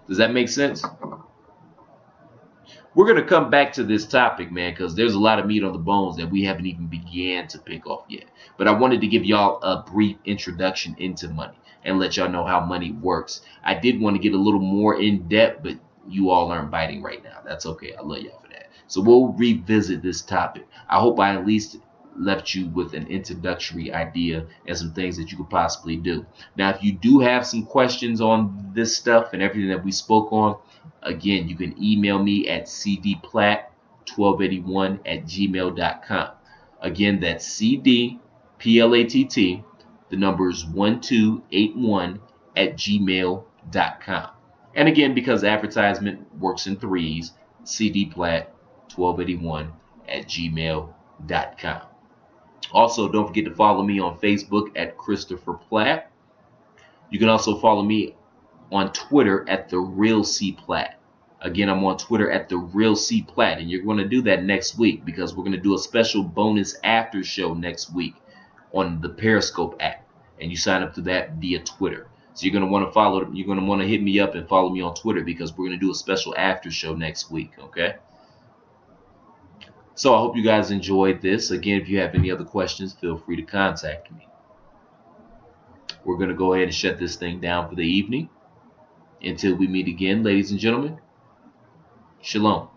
Does that make sense? We're going to come back to this topic, man, because there's a lot of meat on the bones that we haven't even began to pick off yet. But I wanted to give y'all a brief introduction into money and let y'all know how money works. I did want to get a little more in depth, but you all aren't biting right now. That's okay. I love y'all for that. So we'll revisit this topic. I hope I at least left you with an introductory idea and some things that you could possibly do. Now, if you do have some questions on this stuff and everything that we spoke on, again, you can email me at cdplatt1281@gmail.com. Again, that's cdplatt, the number is 1281@gmail.com. And again, because advertisement works in threes, cdplatt1281@gmail.com. Also, don't forget to follow me on Facebook at Christopher Platt. You can also follow me on Twitter at The Real C Platt. Again, I'm on Twitter at The Real C Platt, and you're going to do that next week because we're going to do a special bonus after show next week on the Periscope app, and you sign up to that via Twitter. So you're going to want to follow. You're going to want to hit me up and follow me on Twitter because we're going to do a special after show next week. Okay. So I hope you guys enjoyed this. Again, if you have any other questions, feel free to contact me. We're going to go ahead and shut this thing down for the evening. Until we meet again, ladies and gentlemen, shalom.